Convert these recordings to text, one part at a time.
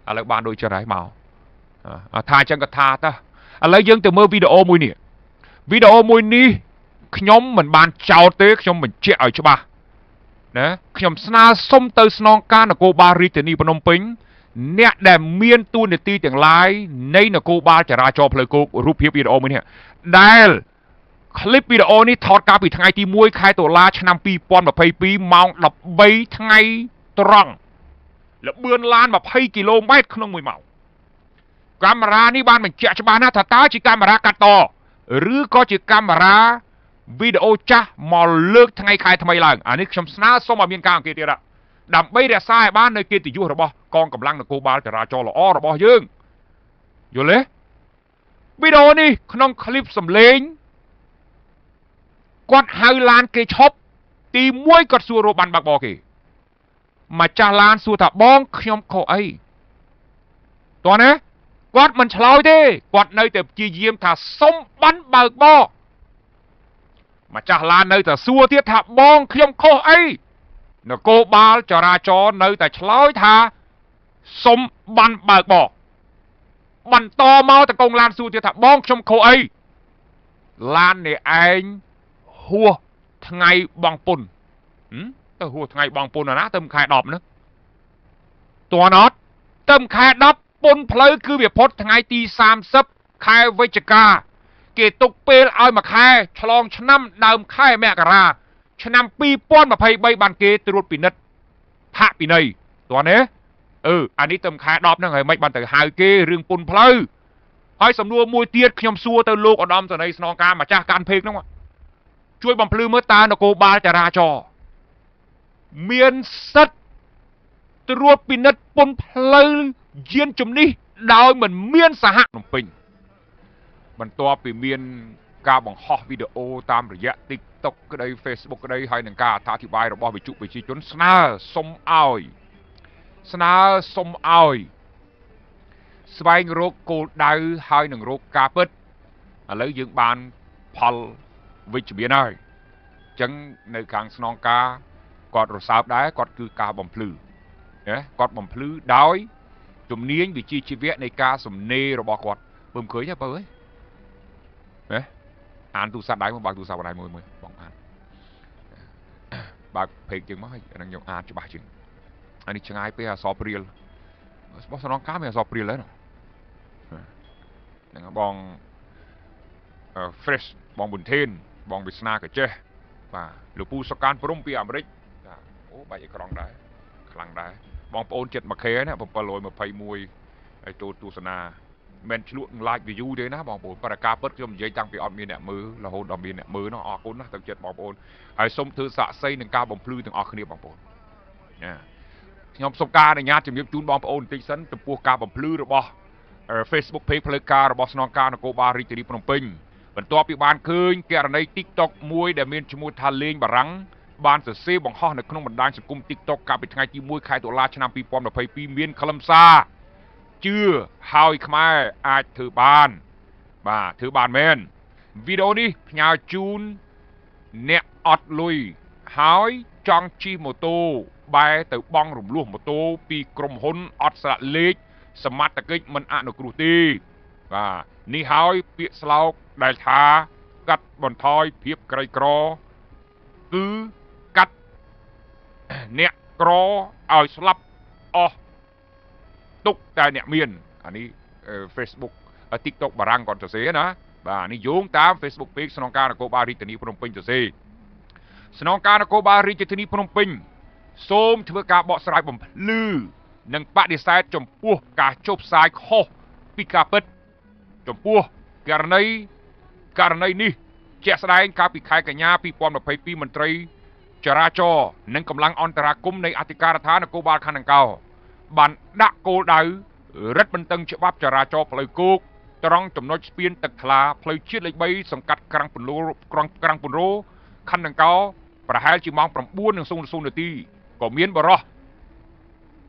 ឥឡូវបានដូចចឹងហើយមកថាអញ្ចឹងក៏ថាតើឥឡូវយើងទៅមើលវីដេអូមួយនេះខ្ញុំមិនបានចោទទេខ្ញុំបញ្ជាក់ឲ្យច្បាស់ណាខ្ញុំស្នើសុំទៅស្នងការនគរបាលរាជធានីភ្នំពេញអ្នកដែលមានតួនាទីទាំងឡាយនៃនគរបាលចរាចរណ៍ផ្លូវគោករូបភាពវីដេអូមួយនេះដែលคลิปវីដេអូនេះថតកាលពីថ្ងៃទី1 ខែតុលាឆ្នាំ2022ម៉ោង13ថ្ងៃត្រង់ល្បឿនឡាន20 គីឡូម៉ែត្រក្នុង1ម៉ោងកាមេរ៉ានេះបានបញ្ជាក់ច្បាស់ណាស់ថាតើជាកាមេរ៉ាកាត់តឬក៏ជាកាមេរ៉ាវីដេអូចាស់មកលើកថ្ងៃខែថ្មីឡើងអានេះខ្ញុំស្នើសុំឲ្យមានការអង្កេតទៀតដើម្បីរក្សាឲ្យបាននៅកិត្តិយសរបស់កងកម្លាំងនគរបាលចរាចរណ៍ល្អរបស់យើងយល់ទេវីដេអូនេះក្នុងคลิปសំឡេងគាត់ហៅឡានគេឈប់ទី1គាត់សួររកបានបាក់បោគេម្ចាស់ឡានសួរថាបងខ្ញុំខុសអីតោះណាគាត់មិនឆ្លើយទេគាត់នៅតែព្យាយាមថាសុំបានបើកបោម្ចាស់ឡាននៅតែសួរទៀតថាបងខ្ញុំខុសអីនគរបាលចរាចរណ៍នៅតែឆ្លើយថាសុំបានបើកបោបន្តមកតកងឡានសួរទៀតថាបងខ្ញុំខុសអីឡាននេះឯងហួសថ្ងៃបងពុនទៅហួសថ្ងៃបងពុនណាទៅខែ10ហ្នឹងតើអត់ទៅខែ10ពុនផ្លូវគឺវាផុតថ្ងៃទី30ខែវិច្ឆិកាគេទុកពេលឲ្យមួយខែឆ្លងឆ្នាំដើមខែមករាឆ្នាំ2023បានគេត្រួតពិនិត្យផាកពិន័យតើណាអានេះទៅខែ10ហ្នឹងហើយមិនបានទៅហៅគេរឿងពុនផ្លូវហើយសំណួរមួយទៀតខ្ញុំសួរទៅលោកឧត្តមសេនីយ៍ស្នងការម្ចាស់កាន់ភេកហ្នឹងជួយបំភ្លឺមើលតើនគរបាលចរាចរណ៍មានសិទ្ធិត្រួតពិនិត្យពុនផ្លូវយានជំនិះដោយមិនមានសហភ្នំពេញបន្ទាប់ពីមានការបង្ហោះវីដេអូតាមរយៈ TikTok ក្តី Facebook ក្តីហើយនឹងការអធិប្បាយរបស់វិទ្យុប្រជាជនស្នើសុំឲ្យស្វែងរកគោលដៅហើយនឹងរកការពិតឥឡូវយើងបានផលវិជ្ជមានហើយអញ្ចឹងនៅខាងស្នងការគាត់រសើបដែរគាត់គឺការបំភ្លឺគាត់បំភ្លឺដោយជំនាញវិជ្ជាជីវៈនៃការសំណេររបស់គាត់ពើមិនឃើញទេបើអើយអានទូរស័ព្ទដៃមកបើកទូរស័ព្ទដៃមួយបងអានបើកពេកជាងមកហើយអានឹងខ្ញុំអានច្បាស់ជាងអានេះឆ្ងាយពេកអសព្រាលរបស់ស្នងការមានអសព្រាលហើយហ្នឹងបង fresh បងប៊ុនធេនបងវិស្នាកាចេះបាទលោកពូសកានព្រំពីអាមេរិកអូបាច់អេក្រង់ដែរខ្លាំងដែរបងប្អូនចិត្ត 1K ណា721ហើយទូទស្សនាមិនឆ្លក់ like view ទេណាបងប្អូនប្រការពិតខ្ញុំនិយាយតាំងពីអត់មានអ្នកមើលរហូតដល់មានអ្នកមើលនោះអរគុណណាស់ទៅចិត្តបងប្អូនហើយសូមធ្វើសាក្សីនឹងការបំភ្លឺទាំងអស់គ្នាបងប្អូនខ្ញុំសូមការអនុញ្ញាតជំរាបជូនបងប្អូនបន្តិចសិនចំពោះការបំភ្លឺរបស់ Facebook page ផ្លូវការរបស់ស្នងការនគរបាលរាជធានីភ្នំពេញបន្ទាប់ពីបានឃើញករណី TikTok មួយដែលមានឈ្មោះថាលេងបារាំងបានសរសេរបង្ហោះនៅក្នុងបណ្ដាញសង្គម TikTok កាលពីថ្ងៃទី1 ខែតុលាឆ្នាំ2022មានខ្លឹមសារជឿហើយខ្មែរអាចធ្វើបានបាទធ្វើបានមែនវីដេអូនេះផ្ញើជូនអ្នកអត់លុយហើយចង់ជិះម៉ូតូបែរទៅបង់រំលោះម៉ូតូពីក្រុមហ៊ុនអត់ស្លាកលេខសមត្ថកិច្ចមិនអនុគ្រោះទេបាទនេះហើយពាក្យស្លោកដែលថាកាត់បន្ថយភាពក្រីក្រគឺកាត់អ្នកក្រឲ្យស្លាប់អស់ទុកតែអ្នកមានអានេះ Facebook TikTok បារាំងគាត់សរសេរណាបាទនេះយោងតាម Facebook page ស្នងការនគរបាលរាជធានីភ្នំពេញសរសេរស្នងការនគរបាលរាជធានីភ្នំពេញសូមធ្វើការបកស្រាយបំភ្លឺនិងបដិសេធចំពោះការចុះផ្សាយខុសពីការពិតចំពោះករណីនេះជាក់ស្ដែងកាលពីខែកញ្ញា2022មន្ត្រីចរាចរណ៍និងកម្លាំងអន្តរាគមន៍នៃអធិការដ្ឋាននគរបាលខណ្ឌដង្កោបានដាក់គោលដៅរឹតបន្តឹងច្បាប់ចរាចរណ៍ផ្លូវគោកត្រង់ចំណុចស្ពានទឹកថ្លាផ្លូវជាតិលេខ3សង្កាត់ក្រាំងពន្លរខណ្ឌដង្កោប្រហែលជាម៉ោង 9:00 នាទីក៏មានបរិសុទ្ធ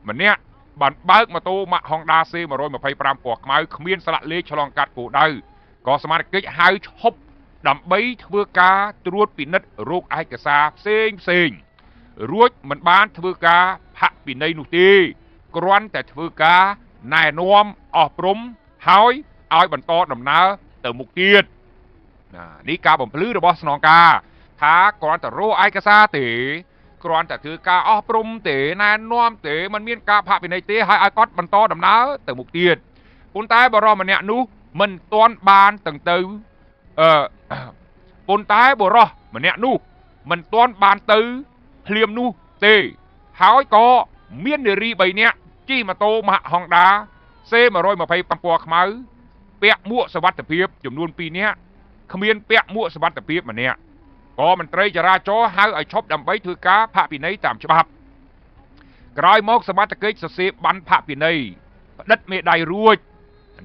ម្នាក់បានបើកម៉ូតូម៉ាក Honda C125 ពណ៌ខ្មៅគ្មានស្លាកលេខឆ្លងកាត់គោលដៅក៏សមាជិកហៅឈប់ដើម្បីធ្វើការត្រួតពិនិត្យរោគឯកសារផ្សេងរួចមិនបានធ្វើការផាកពិន័យនោះទេគ្រាន់តែធ្វើការ ណែនាំអស់ព្រំហើយឲ្យបន្តដំណើរទៅមុខទៀតនេះការបំភ្លឺរបស់ស្នងការថាគ្រាន់តែរកឯកសារទេគ្រាន់តែធ្វើការអស់ព្រំទេណែនាំទេมันមានការផាកពិន័យទេហើយឲ្យគាត់បន្តដំណើរទៅមុខទៀតប៉ុន្តែបរិសម្នាក់នោះមិនទាន់បានទាំងទៅប៉ុន្តែបរិសម្នាក់នោះមិនទាន់បានទៅភ្លាមនោះទេហើយក៏មាននារី3នាក់ជិះម៉ូតូមហ Honda C120 ពណ៌ខ្មៅពាក់មួកសុវត្ថិភាពចំនួន2នាក់គ្មានពាក់មួកសុវត្ថិភាពម្នាក់ក៏មន្ត្រីចរាចរណ៍ហៅឲ្យឈប់ដើម្បីធ្វើការផាកពិន័យតាមច្បាប់ក្រោយមកសមត្ថកិច្ចសរសេរបានផាកពិន័យផ្តិតមេដៃរួច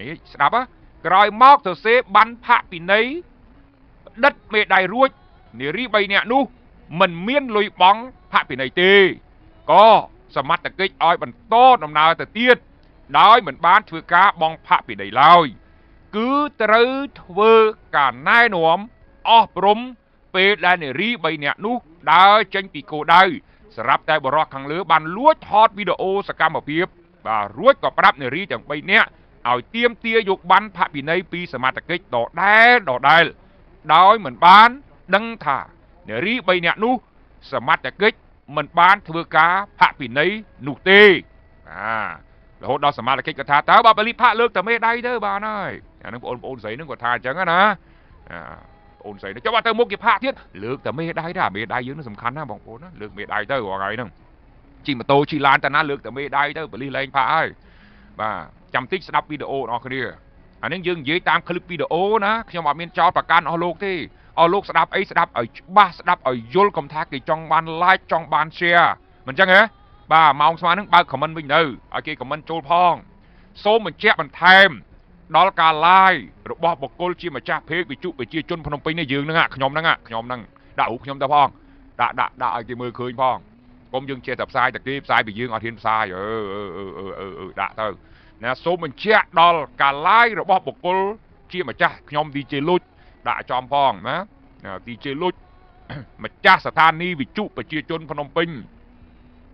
នេះស្ដាប់ក្រោយមកសរសេរបានផាកពិន័យផ្តិតមេដៃរួចនារី3នាក់នោះមិនមានលុយបង់ផាកពិន័យទេក៏សមត្ថកិច្ចឲ្យបន្តដំណើរទៅទៀតដោយមិនបានធ្វើការបង់ផាកពិន័យឡើយគឺត្រូវធ្វើការណែនាំអស់ព្រំពេលដែលនារី3នាក់នោះដើរចេញពីគោលដៅសម្រាប់តែបរិសុទ្ធខាងលើបានលួចថតវីដេអូសកម្មភាពបាទរួចក៏ប្រាប់នារីទាំង3នាក់ឲ្យទាមទារយកប័ណ្ណផាកពិន័យពីសមត្ថកិច្ចដដែលដោយមិនបានដឹងថានារី3នាក់នោះសមត្ថកិច្ចមិនបានធ្វើការផាកពិន័យនោះទេរហូតដល់សមាជិកគាត់ថាតើបើបលិផាកលើកតែមេដៃទៅបានហើយអានឹងបងប្អូនស្រីនឹងគាត់ថាអញ្ចឹងណាបងប្អូនស្រីនឹងចាំទៅមុខគេផាកទៀតលើកតែមេដៃដែរមេដៃយើងនឹងសំខាន់ណាបងប្អូនណាលើកមេដៃទៅរាល់ថ្ងៃហ្នឹងជិះម៉ូតូជិះឡានតាណាលើកតែមេដៃទៅបលិលែងផាកហើយបាទចាំតិចស្ដាប់វីដេអូរបស់គ្នាអានេះយើងនិយាយតាមคลิปវីដេអូណាខ្ញុំអត់មានចោលប្រកាន់អស់លោកទេអស់លោកស្ដាប់អីស្ដាប់ឲ្យច្បាស់ស្ដាប់ឲ្យយល់កុំថាគេចង់បាន like ចង់បាន share មិនអញ្ចឹងហ៎បាទម៉ោងស្មើនឹងបើក comment វិញទៅឲ្យគេ comment ចូលផងសូមបញ្ជាក់បន្ថែមដល់ការ live របស់បុគ្គលជាម្ចាស់เพจវិទ្យុប្រជាជនភ្នំពេញនេះយើងហ្នឹងខ្ញុំហ្នឹងដាក់រូបខ្ញុំទៅផងដាក់ឲ្យគេមើលឃើញផងកុំយើងចេះតែផ្សាយតែគេផ្សាយពីយើងអត់ហ៊ានផ្សាយដាក់ទៅណាសូមបញ្ជាក់ដល់ការ live របស់បុគ្គលជាម្ចាស់ខ្ញុំ DJ លុចដាក់ចំផងណា DJ លុចម្ចាស់ស្ថានីយ៍វិទ្យុប្រជាជនភ្នំពេញ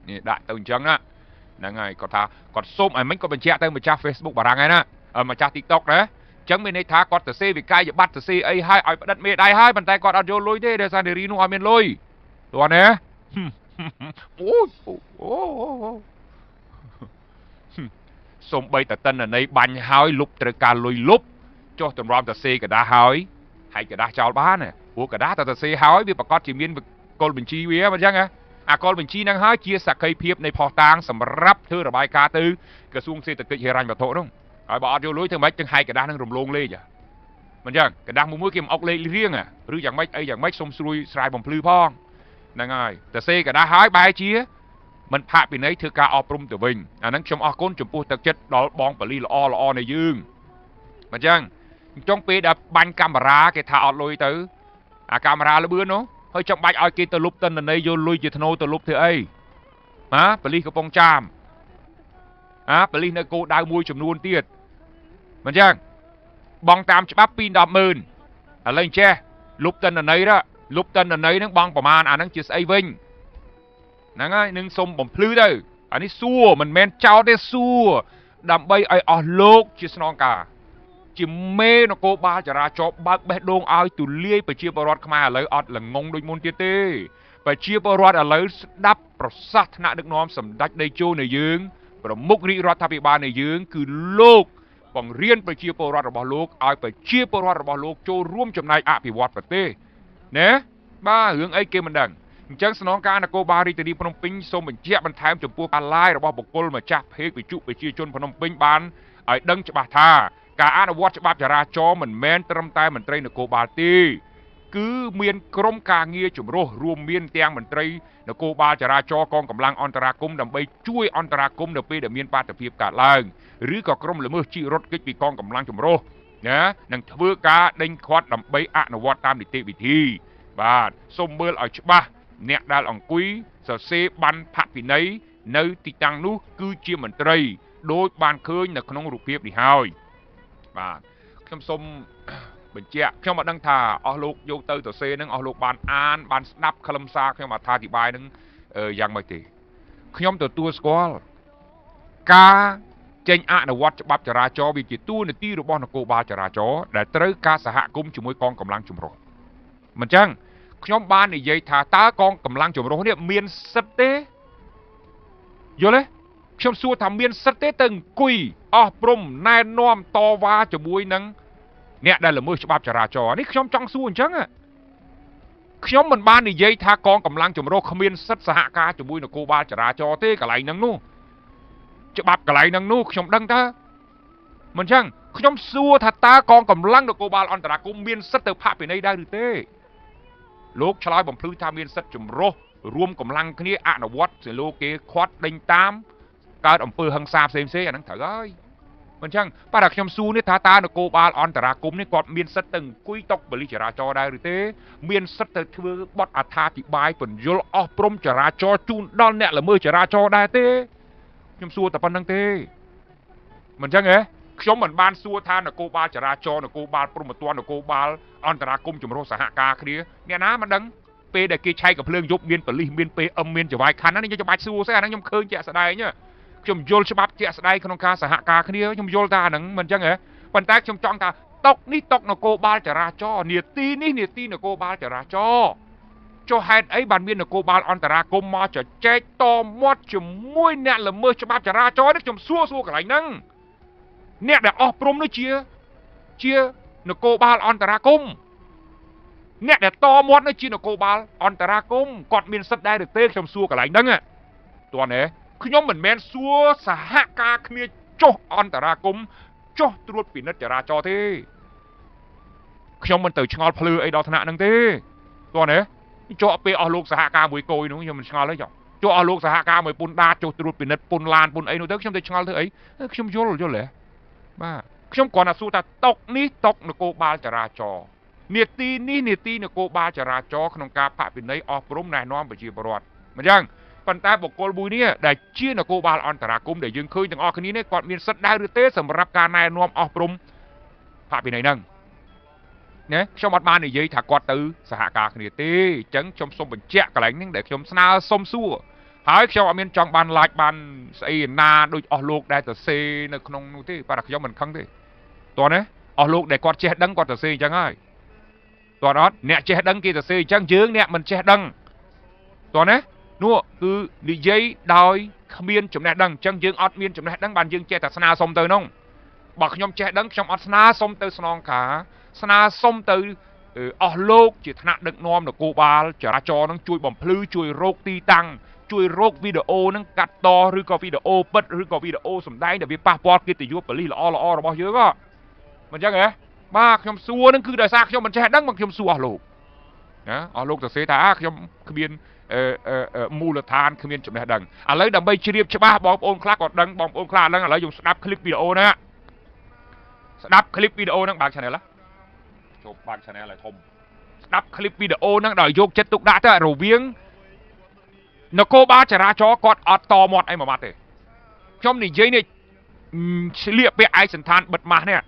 នេះដាក់ទៅអញ្ចឹងហ្នឹងហើយគាត់ថាគាត់សូមឲ្យមិញគាត់បញ្ជាក់ទៅម្ចាស់ Facebook បារាំងហើយណាម្ចាស់ TikTok ណាអញ្ចឹងមានន័យថាគាត់ទៅសេវិកាយប័ត្រទៅសេអីហើយឲ្យផ្តិតមេដៃហើយប៉ុន្តែគាត់អត់យកលុយទេដោយសារនារីនោះអត់មានលុយតោះណាអូសំបីតតិនន័យបាញ់ហើយលុបត្រូវការលុយលុបចុះតម្រាំទៅសេกระดาษហើយហើយកระดาษចោលបានព្រោះกระดาษទៅសេហើយវាប្រកាសជាមានគោលបញ្ជីវាមិនអញ្ចឹងអាគោលបញ្ជីហ្នឹងហើយជាសក្ខីភាពនៃផុសតាងសម្រាប់ធ្វើរបាយការណ៍ទៅក្រសួងសេដ្ឋកិច្ចហិរញ្ញវត្ថុហ្នឹងហើយបើអត់យកលុយធ្វើម៉េចទាំងហើយកระดาษហ្នឹងរំលងលេខមិនអញ្ចឹងกระดาษមួយគេមិនអុកលេខរៀងឬយ៉ាងម៉េចអីយ៉ាងម៉េចសុំស្រួយស្រាយបំភ្លឺផងហ្នឹងហើយទៅសេกระดาษហើយបែរជាមិនផាកពិន័យធ្វើការអប់រំទៅវិញអាហ្នឹងខ្ញុំអរគុណចំពោះទឹកចិត្តដល់បងប៉ូលីសល្អនៃយើងមិនអញ្ចឹងចុងពេលដែលបាញ់កាមេរ៉ាគេថាអត់លុយទៅអាកាមេរ៉ាលបឿននោះហើយចាំបាច់ឲ្យគេទៅលុបតិន្នន័យយកលុយជាធ្នូទៅលុបធ្វើអីប៉ូលីសកំពង់ចាមប៉ូលីសនៅគោលដៅមួយចំនួនទៀតមិនអញ្ចឹងបងតាមច្បាប់2-10 ម៉ឺនឥឡូវចេះលុបតិន្នន័យហ្នឹងបងប្រមាណអាហ្នឹងជាស្អីវិញហ្នឹងហើយនឹងសុំបំភ្លឺទៅអានេះសួរមិនមែនចោលទេសួរដើម្បីឲ្យអស់លោកជាស្នងការជាមេនគរបាលចរាចរណ៍បើកបេះដូងឲ្យទូលាយប្រជាពលរដ្ឋខ្មែរឥឡូវអត់ល្ងងដូចមុនទៀតទេប្រជាពលរដ្ឋឥឡូវស្ដាប់ប្រសាសន៍ថ្នាក់ដឹកនាំសម្ដេចតេជោនៃយើងប្រមុខរាជរដ្ឋាភិបាលនៃយើងគឺលោកបង្រៀនប្រជាពលរដ្ឋរបស់លោកឲ្យប្រជាពលរដ្ឋរបស់លោកចូលរួមចំណែកអភិវឌ្ឍប្រទេសណាបាទរឿងអីគេមិនដឹងអញ្ចឹងស្នងការនគរបាលរាជធានីភ្នំពេញសូមបញ្ជាក់បន្ថែមចំពោះការ live របស់បុគ្គលម្ចាស់เพจវិទ្យុប្រជាជនភ្នំពេញបានឲ្យដឹងច្បាស់ថាការអនុវត្តច្បាប់ចរាចរណ៍មិនមែនត្រឹមតែមន្ត្រីនគរបាលទេគឺមានក្រុមការងារចម្រុះរួមមានទាំងមន្ត្រីនគរបាលចរាចរណ៍កងកម្លាំងអន្តរាគមន៍ដើម្បីជួយអន្តរាគមន៍នៅពេលដែលមានបាតុភិបកើតឡើងឬក៏ក្រុមល្មើសជិះរថគេចពីកងកម្លាំងចម្រុះណានឹងធ្វើការដេញឃាត់ដើម្បីអនុវត្តតាមនីតិវិធីបាទសូមមើលឲ្យច្បាស់អ្នកដែលអង្គុយសរសេរបានផាកពិន័យនៅទីតាំងនោះគឺជាមន្ត្រីដោយបានឃើញនៅក្នុងរូបភាពនេះហើយបាទខ្ញុំសូមបញ្ជាក់ខ្ញុំអត់ដឹងថាអស់លោកយកទៅសរសេរនឹងអស់លោកបានអានបានស្ដាប់ខ្លឹមសារខ្ញុំអត្ថាធិប្បាយនឹងយ៉ាងម៉េចទេខ្ញុំទទួលស្គាល់ការ ចេញអនុវត្តច្បាប់ចរាចរណ៍វាជាទូនាទីរបស់នគរបាលចរាចរណ៍ដែលត្រូវការសហគមន៍ជាមួយកងកម្លាំងចម្រុះមិនចឹងខ្ញុំបាននិយាយថាតើកងកម្លាំងចម្រុះនេះមានសិទ្ធិទេយល់ទេខ្ញុំសួរថាមានសិទ្ធិទេទៅអង្គុយអស់ព្រំណែនាំតវ៉ាជាមួយនឹងអ្នកដែលល្មើសច្បាប់ចរាចរណ៍នេះខ្ញុំចង់សួរអញ្ចឹងខ្ញុំមិនបាននិយាយថាកងកម្លាំងចម្រុះគ្មានសិទ្ធិសហការជាមួយនគរបាលចរាចរណ៍ទេកន្លែងហ្នឹងនោះច្បាប់កន្លែងហ្នឹងនោះខ្ញុំដឹងតើមិនចឹងខ្ញុំសួរថាតើកងកម្លាំងនគរបាលអន្តរាគមន៍មានសិទ្ធិទៅផាកពិន័យដែរឬទេលោកឆ្លើយបំភ្លឺថាមានសិទ្ធិចម្រុះរួមកម្លាំងគ្នាអនុវត្តសិលោគេខាត់ដេញតាមកើតអំពើហិង្សាផ្សេងៗអាហ្នឹងត្រូវហើយមិនចឹងប៉ះតែខ្ញុំសួរនេះថាតើនគរបាលអន្តរាគមន៍នេះគាត់មានសិទ្ធិទៅអង្គុយតុប៉ូលីសចរាចរណ៍ដែរឬទេមានសិទ្ធិទៅធ្វើបទអត្ថាធិប្បាយពន្យល់អស់ព្រំចរាចរណ៍ជូនដល់អ្នកល្មើសចរាចរណ៍ដែរទេខ្ញុំសួរតែប៉ុណ្្នឹងទេមិនចឹងហ៎ខ្ញុំមិនបានសួរថានគរបាលចរាចរណ៍នគរបាលព្រំប្រទាននគរបាលអន្តរាគមន៍ចម្រុះសហការគ្នាអ្នកណាមិនដឹងពេលដែលគេឆែកកំភ្លើងយប់មានប៉ូលីសមាន PM មានចវាយខណ្ឌហ្នឹងខ្ញុំបាច់សួរទេអាហ្នឹងខ្ញុំឃើញជាក់ស្ដែងខ្ញុំយល់ច្បាប់ជាក់ស្ដែងក្នុងការសហការគ្នាខ្ញុំយល់ថាអាហ្នឹងមិនចឹងហ៎ប៉ុន្តែខ្ញុំចង់ថាតុកនេះតុកនគរបាលចរាចរណ៍នីតិនេះនីតិនគរបាលចរាចរណ៍ចុះហេតុអីបានមាននគរបាលអន្តរាគមន៍មកចែកតមាត់ជាមួយអ្នកល្មើសច្បាប់ចរាចរណ៍នេះខ្ញុំសួរកន្លែងហ្នឹងអ្នកដែលអស់ព្រំនេះជានគរបាលអន្តរាគមន៍អ្នកដែលតមាត់នេះជានគរបាលអន្តរាគមន៍គាត់មានសិទ្ធិដែរឬទេខ្ញុំសួរកន្លែងហ្នឹងតើណាខ្ញុំមិនមែនសួរសហការគ្នាចុះអន្តរាគមន៍ចុះត្រួតពិនិត្យចរាចរណ៍ទេខ្ញុំមិនទៅឆ្ងល់ភ្លឺអីដល់ថ្នាក់ហ្នឹងទេតើណាចុះពេលអស់លោកសហការមួយកយនោះខ្ញុំមិនឆ្ងល់ទេចុះអស់លោកសហការមួយពុនដាតចុះត្រួតពិនិត្យពុនឡានពុនអីនោះទៅខ្ញុំទៅឆ្ងល់ធ្វើអីខ្ញុំយល់ទេបាទខ្ញុំគ្រាន់តែសួរថាតុកនេះតុកនគរបាលចរាចរណ៍នីតិនេះនីតិនគរបាលចរាចរណ៍ក្នុងការផាកពិន័យអស់ព្រំណែនាំប្រជាពលរដ្ឋមិនចឹងប៉ុន្តែបុគ្គលមួយនេះដែលជានគរបាលអន្តរាគមន៍ដែលយើងឃើញទាំងអស់គ្នានេះគាត់មានសិទ្ធិដែរឬទេសម្រាប់ការណែនាំអស់ព្រំផាកពិន័យហ្នឹងណាខ្ញុំអត់បាននិយាយថាគាត់ទៅសហការគ្នាទេអញ្ចឹងខ្ញុំសូមបញ្ជាក់កន្លែងហ្នឹងដែលខ្ញុំស្នើសុំសួរហើយខ្ញុំអត់មានចង់បានឡាចបានស្អីណាដូចអស់លោកដែលទៅសេនៅក្នុងនោះទេប៉ុន្តែខ្ញុំមិនខឹងទេតោះណាអស់លោកដែលគាត់ចេះដឹងគាត់ទៅសេអញ្ចឹងហើយតោះអត់អ្នកចេះដឹងគេទៅសេអញ្ចឹងយើងអ្នកមិនចេះដឹងតោះណានោះគឺនិយាយដោយគ្មានចំណេះដឹងអញ្ចឹងយើងអត់មានចំណេះដឹងបានយើងចេះតែស្នើសុំទៅនោះបើខ្ញុំចេះដឹងខ្ញុំអត់ស្នើសុំទៅស្នងការស្នើសុំទៅអស់លោកជាថ្នាក់ដឹកនាំនគរបាលចរាចរណ៍នឹងជួយបំភ្លឺជួយរកទីតាំងជួយរកវីដេអូនឹងកាត់តឬក៏វីដេអូពិតឬក៏វីដេអូសម្ដែងដែលវាប៉ះពាល់កិត្តិយសប៉ូលីសល្អរបស់យើងមិនអញ្ចឹងហ៎បាទខ្ញុំសួរនឹងគឺដោយសារខ្ញុំមិនចេះដឹងមកខ្ញុំសួរអស់លោកណាអស់លោកទៅសេថាខ្ញុំគ្មានមូលដ្ឋានគ្មានចំណេះដឹងឥឡូវដើម្បីជ្រាបច្បាស់បងប្អូនខ្លះក៏ដឹងបងប្អូនខ្លះដឹងឥឡូវយើងស្ដាប់คลิปវីដេអូណាស្ដាប់คลิปវីដេអូហ្នឹងបើក channel ចូលបើក channel ឲ្យធំស្ដាប់คลิปវីដេអូហ្នឹងដោយយកចិត្តទុកដាក់ទៅរវាងនគរបាលចរាចរណ៍គាត់អត់តមាត់អីមួយម៉ាត់ទេខ្ញុំនិយាយនេះឆ្លៀកពាក់ឯកសន្តានបិទម៉ាស់នេះ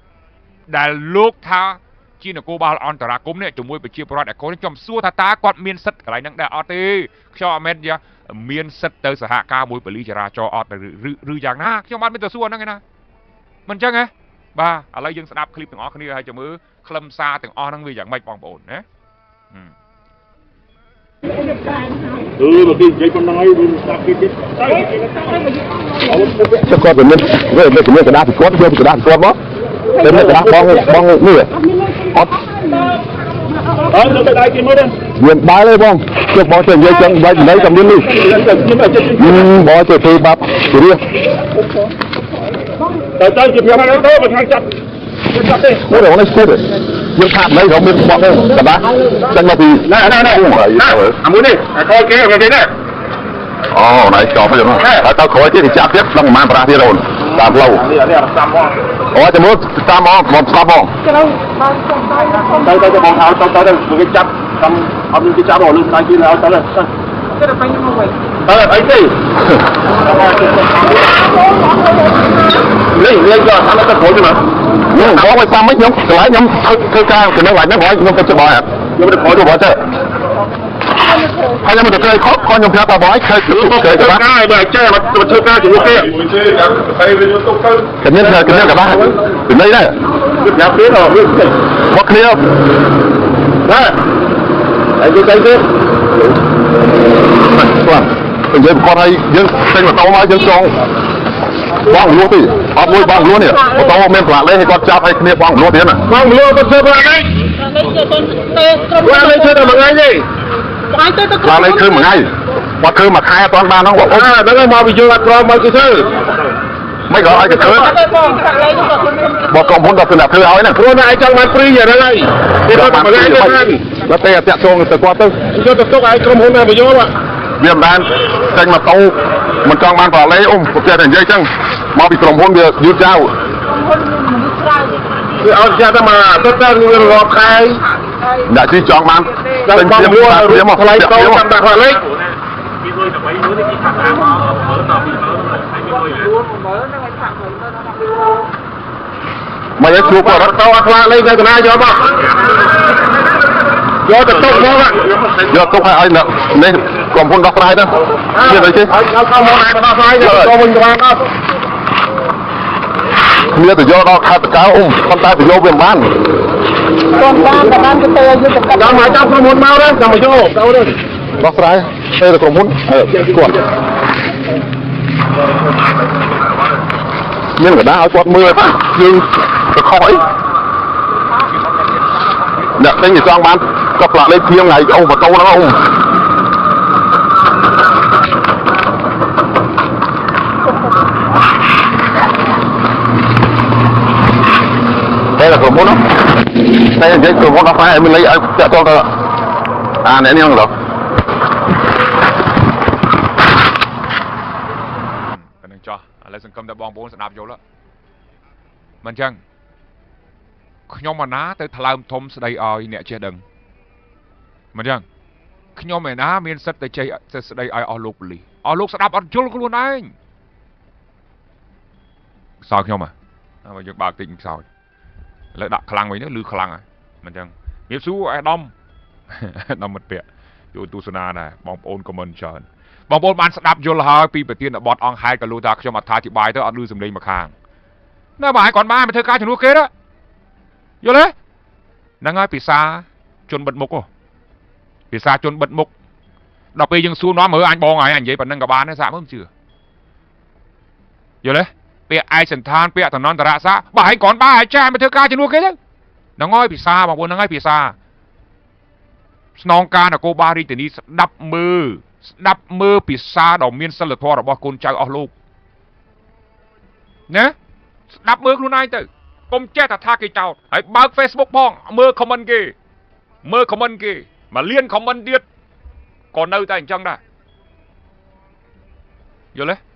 ដែលលោកថាជានគរបាលអន្តរាគមន៍នេះជាមួយប្រជាពលរដ្ឋឯកូនខ្ញុំសួរថាតើគាត់មានសិទ្ធិកន្លែងហ្នឹងដែរអត់ទេខ្ញុំអត់មែនមានសិទ្ធិទៅសហការមួយប៉ូលីសចរាចរណ៍អត់ឬយ៉ាងណាខ្ញុំអត់មានទៅសួរហ្នឹងឯណាមិនអញ្ចឹងហ៎បាទឥឡូវយើងស្ដាប់คลิปទាំងអស់គ្នាហើយចាំមើលខ្លឹមសារទាំងអស់ហ្នឹងវាយ៉ាងម៉េចបងប្អូនណាមកទីនិយាយប៉ុណ្ណឹងហើយវាស្ដាប់គេទៀតទៅគាត់ទៅមានក្តារពីគាត់យកក្តារពីគាត់មកទៅមានក្តារបងនេះអត់អើទៅដៃគេមើលមានបាយទេបងជប់បងទៅនិយាយចឹងបាយពីណីក៏មាននេះបងទៅទីបាប់រៀសទៅជិះមកទៅមកខាងចាប់ទេអូរនេះស្គូតយើងថាណីក៏មានបងដែរក្តារចឹងមកពីណែអាមួយនេះខលគេនេះអូណៃចប់ហើយហើយទៅក្រោយទៀតចាប់ទៀតដល់ប្រហែលប្រាស់ទៀតអូនតាមផ្លូវនេះតាមមកអូចាំមើលតាមមកមកស្ដាប់បងទៅបងហៅទៅគេចាប់តាមអត់មានគេចាប់អូលើស្ដាយគេហៅទៅទៅទៅខ្ញុំមកវិញទៅអីទេនេះយកតាមទៅក្រោយទេមកបងឲ្យតាមខ្ញុំកន្លែងខ្ញុំធ្វើការចំណេះឡើងហ្នឹងហើយខ្ញុំទៅច្បាស់ខ្ញុំទៅក្រោយទៅបងទៅ ហើយខ្ញុំទៅក្រៃខកខ្ញុំប្រាប់ថាបងឯងខេទៅខេទៅបានហើយបើចេះមកធ្វើការជាមួយគេហើយវាយកទុកទៅគ្នាកបាស់ពីនេះដែរប្រាប់ទៀតមកគ្នាណាហើយទៅទៅទៀតបាទនិយាយគាត់ឲ្យយើងចេញម៉ូតូមកយើងចង់បងលួទេអត់មួយបងលួនេះម៉ូតូមានផ្លាកលេខឲ្យគាត់ចាប់ឲ្យគ្នាបងលួទៀតណាបងលួទៅធ្វើផ្លាកលេខផ្លាកលេខធ្វើតែមួយថ្ងៃទេផ្លាកលេខធ្វើមួយថ្ងៃគាត់ធ្វើមួយខែអត់ទាន់បានហ្នឹងបងហ្នឹងហើយមកពីយើងអត់ព្រមមកគឺធ្វើមិនក៏ឲ្យគេធ្វើបងក្រុមហ៊ុនគាត់ទៅធ្វើឲ្យណាព្រោះតែឯងចង់បានព្រីយ៉ាងហ្នឹងហើយគេគាត់មួយថ្ងៃទៅបានដល់តែតាក់ទងទៅគាត់ទៅយកទៅទុកឲ្យក្រុមហ៊ុនណាបញ្យល់វាមិនបានចេញម៉ូតូមិនចង់បានផ្លាកលេខប្រទេសតែនិយាយចឹងមកពីក្រុមហ៊ុនវាយឺតយ៉ាវគឺឲ្យចាត់តែមកទៅវារកខែដាក់ជីចង់បានចេញពីមកថ្លៃតោតាមដាក់ផ្លាកលេខមកឲ្យជួបគាត់តោអត់ផ្លាកលេខទៅណាយកមកយកទៅទុកមកយកទុកឲ្យនេះក្រុមហ៊ុនដោះស្រាយទៅទៀតអីទេឲ្យក្រុមហ៊ុនឯងដោះស្រាយទៅវិញទៅបានអត់គ្នាទៅយកដល់ខេត្តតកៅប៉ុន្តែទៅយកវាមិនបានក៏បានទៅយកទៅចាំមកចាំក្រុមហ៊ុនមកទៅចាំមកយកទៅដោះស្រាយទៅក្រុមហ៊ុនគាត់មានកដាឲ្យគាត់មើលយើងទៅខុសអីអ្នកទិញចង់បានក៏ផ្លាកលេខព្រៀងថ្ងៃអូម៉ូតូហ្នឹងអូតែក្រុមហ៊ុនតែនិយាយក្រុមហ៊ុនអត់phảiមានលេខឲ្យតាក់ទងទៅអ្នកនេះហ្នឹងឡូវនឹងចោះឥឡូវសង្គមតែបងប្អូនស្ដាប់យល់មិនចឹងខ្ញុំអាណាទៅថ្លើមធំស្ដីឲ្យអ្នកចេះដឹងមិនចឹងខ្ញុំឯណាមានសិទ្ធទៅចេះស្ដីឲ្យអស់លោកប៉ូលីសអស់លោកស្ដាប់អត់យល់ខ្លួនឯងខ្សោយខ្ញុំបើយើងបើកតិចខ្សោយឥឡូវដាក់ខ្លាំងវិញទៅលឺខ្លាំងហើយមិនចឹងnghiệpសួរអាដាមមិត្តភក្តិយកទស្សនាដែរបងប្អូនខមមិនច្រើនបងប្អូនបានស្ដាប់យល់ហើយពីប្រធានបទអង្គហេតុក៏លោកថាខ្ញុំអត្ថាធិប្បាយទៅអត់លឺសំឡេងមកខាងណាបើឲ្យគាត់បានទៅធ្វើការជំនួសគេទៅយល់ទេហ្នឹងហើយភាសាជនបិទមុខភាសាជនបិទមុខដល់ពេលយើងសួរនាំមើលអញបងហើយអញនិយាយប៉ុណ្ណឹងក៏បានដែរសាកមើលមិនជឿយល់ទេពាក្យឯកសន្តានពាក្យតំណន្តរសាបើឲ្យគាត់បានឲ្យចាមកធ្វើការជំនួសគេទៅហ្នឹងហើយភាសាបងប្អូនហ្នឹងហើយភាសាស្នងការនគរបាលរាជធានីស្ដាប់មើលភាសាដ៏មានសិលធម៌របស់កូនចៅអស់លោកណាស្ដាប់មើលខ្លួនឯងទៅកុំចេះតែថាគេចោទហើយបើក Facebook ផងមើល comment គេមកលៀន comment ទៀតក៏នៅតែអញ្ចឹងដែរយល់ទេ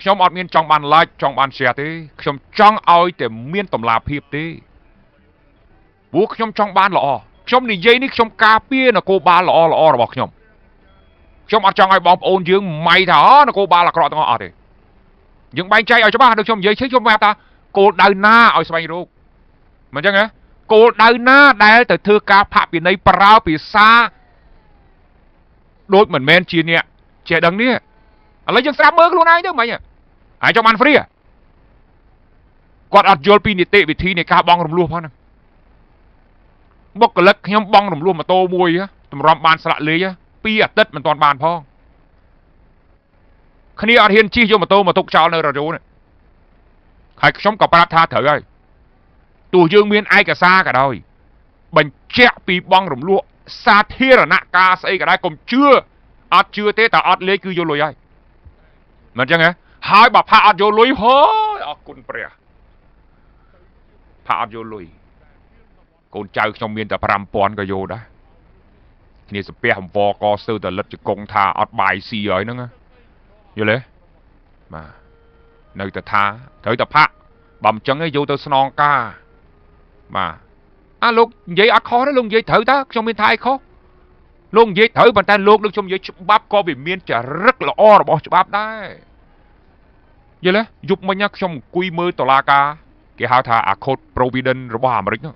ខ្ញុំអត់មានចង់បាន like ចង់បាន share ទេខ្ញុំចង់ឲ្យតែមានតម្លាភាពទេព្រោះខ្ញុំចង់បានល្អខ្ញុំនិយាយនេះខ្ញុំការពារនគរបាលល្អរបស់ខ្ញុំអត់ចង់ឲ្យបងប្អូនយើងម៉ៃថានគរបាលអាក្រក់ទាំងអស់អត់ទេយើងបែងចែកឲ្យច្បាស់ដូចខ្ញុំនិយាយខ្ញុំប្រាប់ថាគោលដៅណាឲ្យស្វែងរកមិនអញ្ចឹងហ៎គោលដៅណាដែលទៅធ្វើការផាកពិន័យប្រើភាសាដូចមិនមែនជាអ្នកចេះដឹងនេះឥឡូវយើងស្ដាប់មើលខ្លួនឯងទៅមិនហើយចង់បានហ្វ្រីគាត់អត់យល់ពីនីតិវិធីនៃការបង់រំលោះផងហ្នឹងបុគ្គលិកខ្ញុំបង់រំលោះម៉ូតូមួយតម្រាំបានស្លាកលេខ2អាទិត្យមិនទាន់បានផងគ្នាអត់ហ៊ានជិះយកម៉ូតូមកទុកចោលនៅរ៉ាឌីអូនេះហើយខ្ញុំក៏ប្រាប់ថាត្រូវហើយទោះយើងមានឯកសារក៏ដោយបញ្ជាក់ពីបង់រំលោះសាធារណការស្អីក៏ដែរកុំជឿអត់ជឿទេតែអត់លេខគឺយកលុយហើយមិនអញ្ចឹងហ៎ហើយបើផាកអត់យកលុយហូយអរគុណព្រះផាកអត់យកលុយកូនចៅខ្ញុំមានតែ 5000 ក៏យកដែរគ្នាស្ពះអំវកស្ទើរតែលិតជង្គង់ថាអត់បាយស៊ីហើយហ្នឹងយល់ទេបាទនៅតែថាត្រូវតែផាក់បើមិនចឹងឯងយកទៅស្នងការបាទលោកនិយាយអត់ខុសទេលោកនិយាយត្រូវតើខ្ញុំមានថាអីខុសលោកនិយាយត្រូវប៉ុន្តែលោកខ្ញុំនិយាយច្បាប់ក៏វាមានចរិតល្អរបស់ច្បាប់ដែរយល់ទេយប់មិញខ្ញុំអង្គុយមើលតុលាការគេហៅថាអា Code Provident របស់អាមេរិកហ្នឹង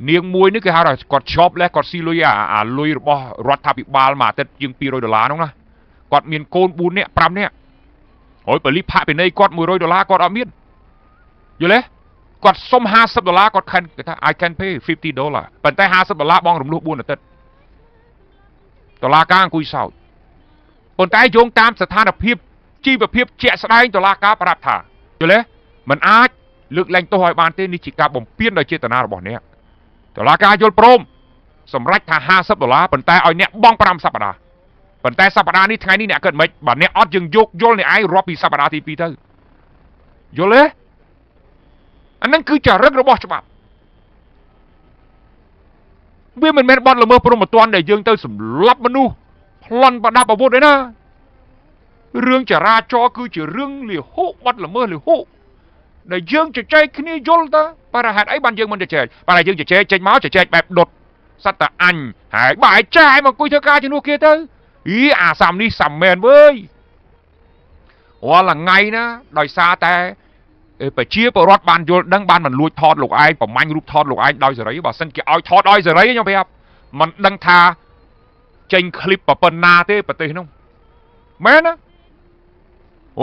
នាងមួយនេះគេហៅថាគាត់ឈប់គាត់ស៊ីលុយអាលុយរបស់រដ្ឋាភិបាលមួយអាទិត្យជាង$200នោះណាគាត់មានកូន4នាក់5នាក់ហើយប៉ូលីសផាកពិន័យគាត់$100គាត់អត់មានយល់ទេគាត់សុំ$50គាត់គេថា I can pay $50ប៉ុន្តែ$50បងរំលោះ4អាទិត្យតុលាការអង្គុយសោចប៉ុន្តែយោងតាមស្ថានភាពជីវភាពជាក់ស្ដែងតុលាការប្រាប់ថាយល់ទេมันអាចលើកលែងទោសឲ្យបានទេនេះជាការបំពានដោយចេតនារបស់អ្នកតុលាការយល់ព្រមសម្រេចថា$50ប៉ុន្តែឲ្យអ្នកបង់5សប្តាហ៍ប៉ុន្តែសប្តាហ៍នេះថ្ងៃនេះអ្នកគិតមិនបើអ្នកអត់យើងយកយល់អ្នកឯងរាប់ពីសប្តាហ៍ទី2ទៅយល់ទេអានឹងគឺចរិតរបស់ច្បាប់វាមិនមែនបទល្មើសព្រហ្មទណ្ឌដែលយើងទៅសម្លាប់មនុស្សប្លន់ប្រដាប់អាវុធទេណារឿងចរាចរណ៍គឺជារឿងលិហុបទល្មើសលិហុដែលយើងជជែកគ្នាយល់ទៅបើហេតុអីបានយើងមិនជជែកបើយើងជជែកចេញមកជជែកបែបដុតសត្វតាអញហើយបើឯចាយមកអង្គុយធ្វើការជំនួសគេទៅអាសាំនេះសាំមែនវើយរាល់ថ្ងៃណាដោយសារតែប្រជាពលរដ្ឋបានយល់ដឹងបានមិនលួចថតលោកឯងប្រមាញ់រូបថតលោកឯងដោយសេរីបើសិនគេឲ្យថតដោយសេរីខ្ញុំប្រាប់មិនដឹងថាចេញคลิปប៉ុណ្ណាទេប្រទេសនោះមែនណា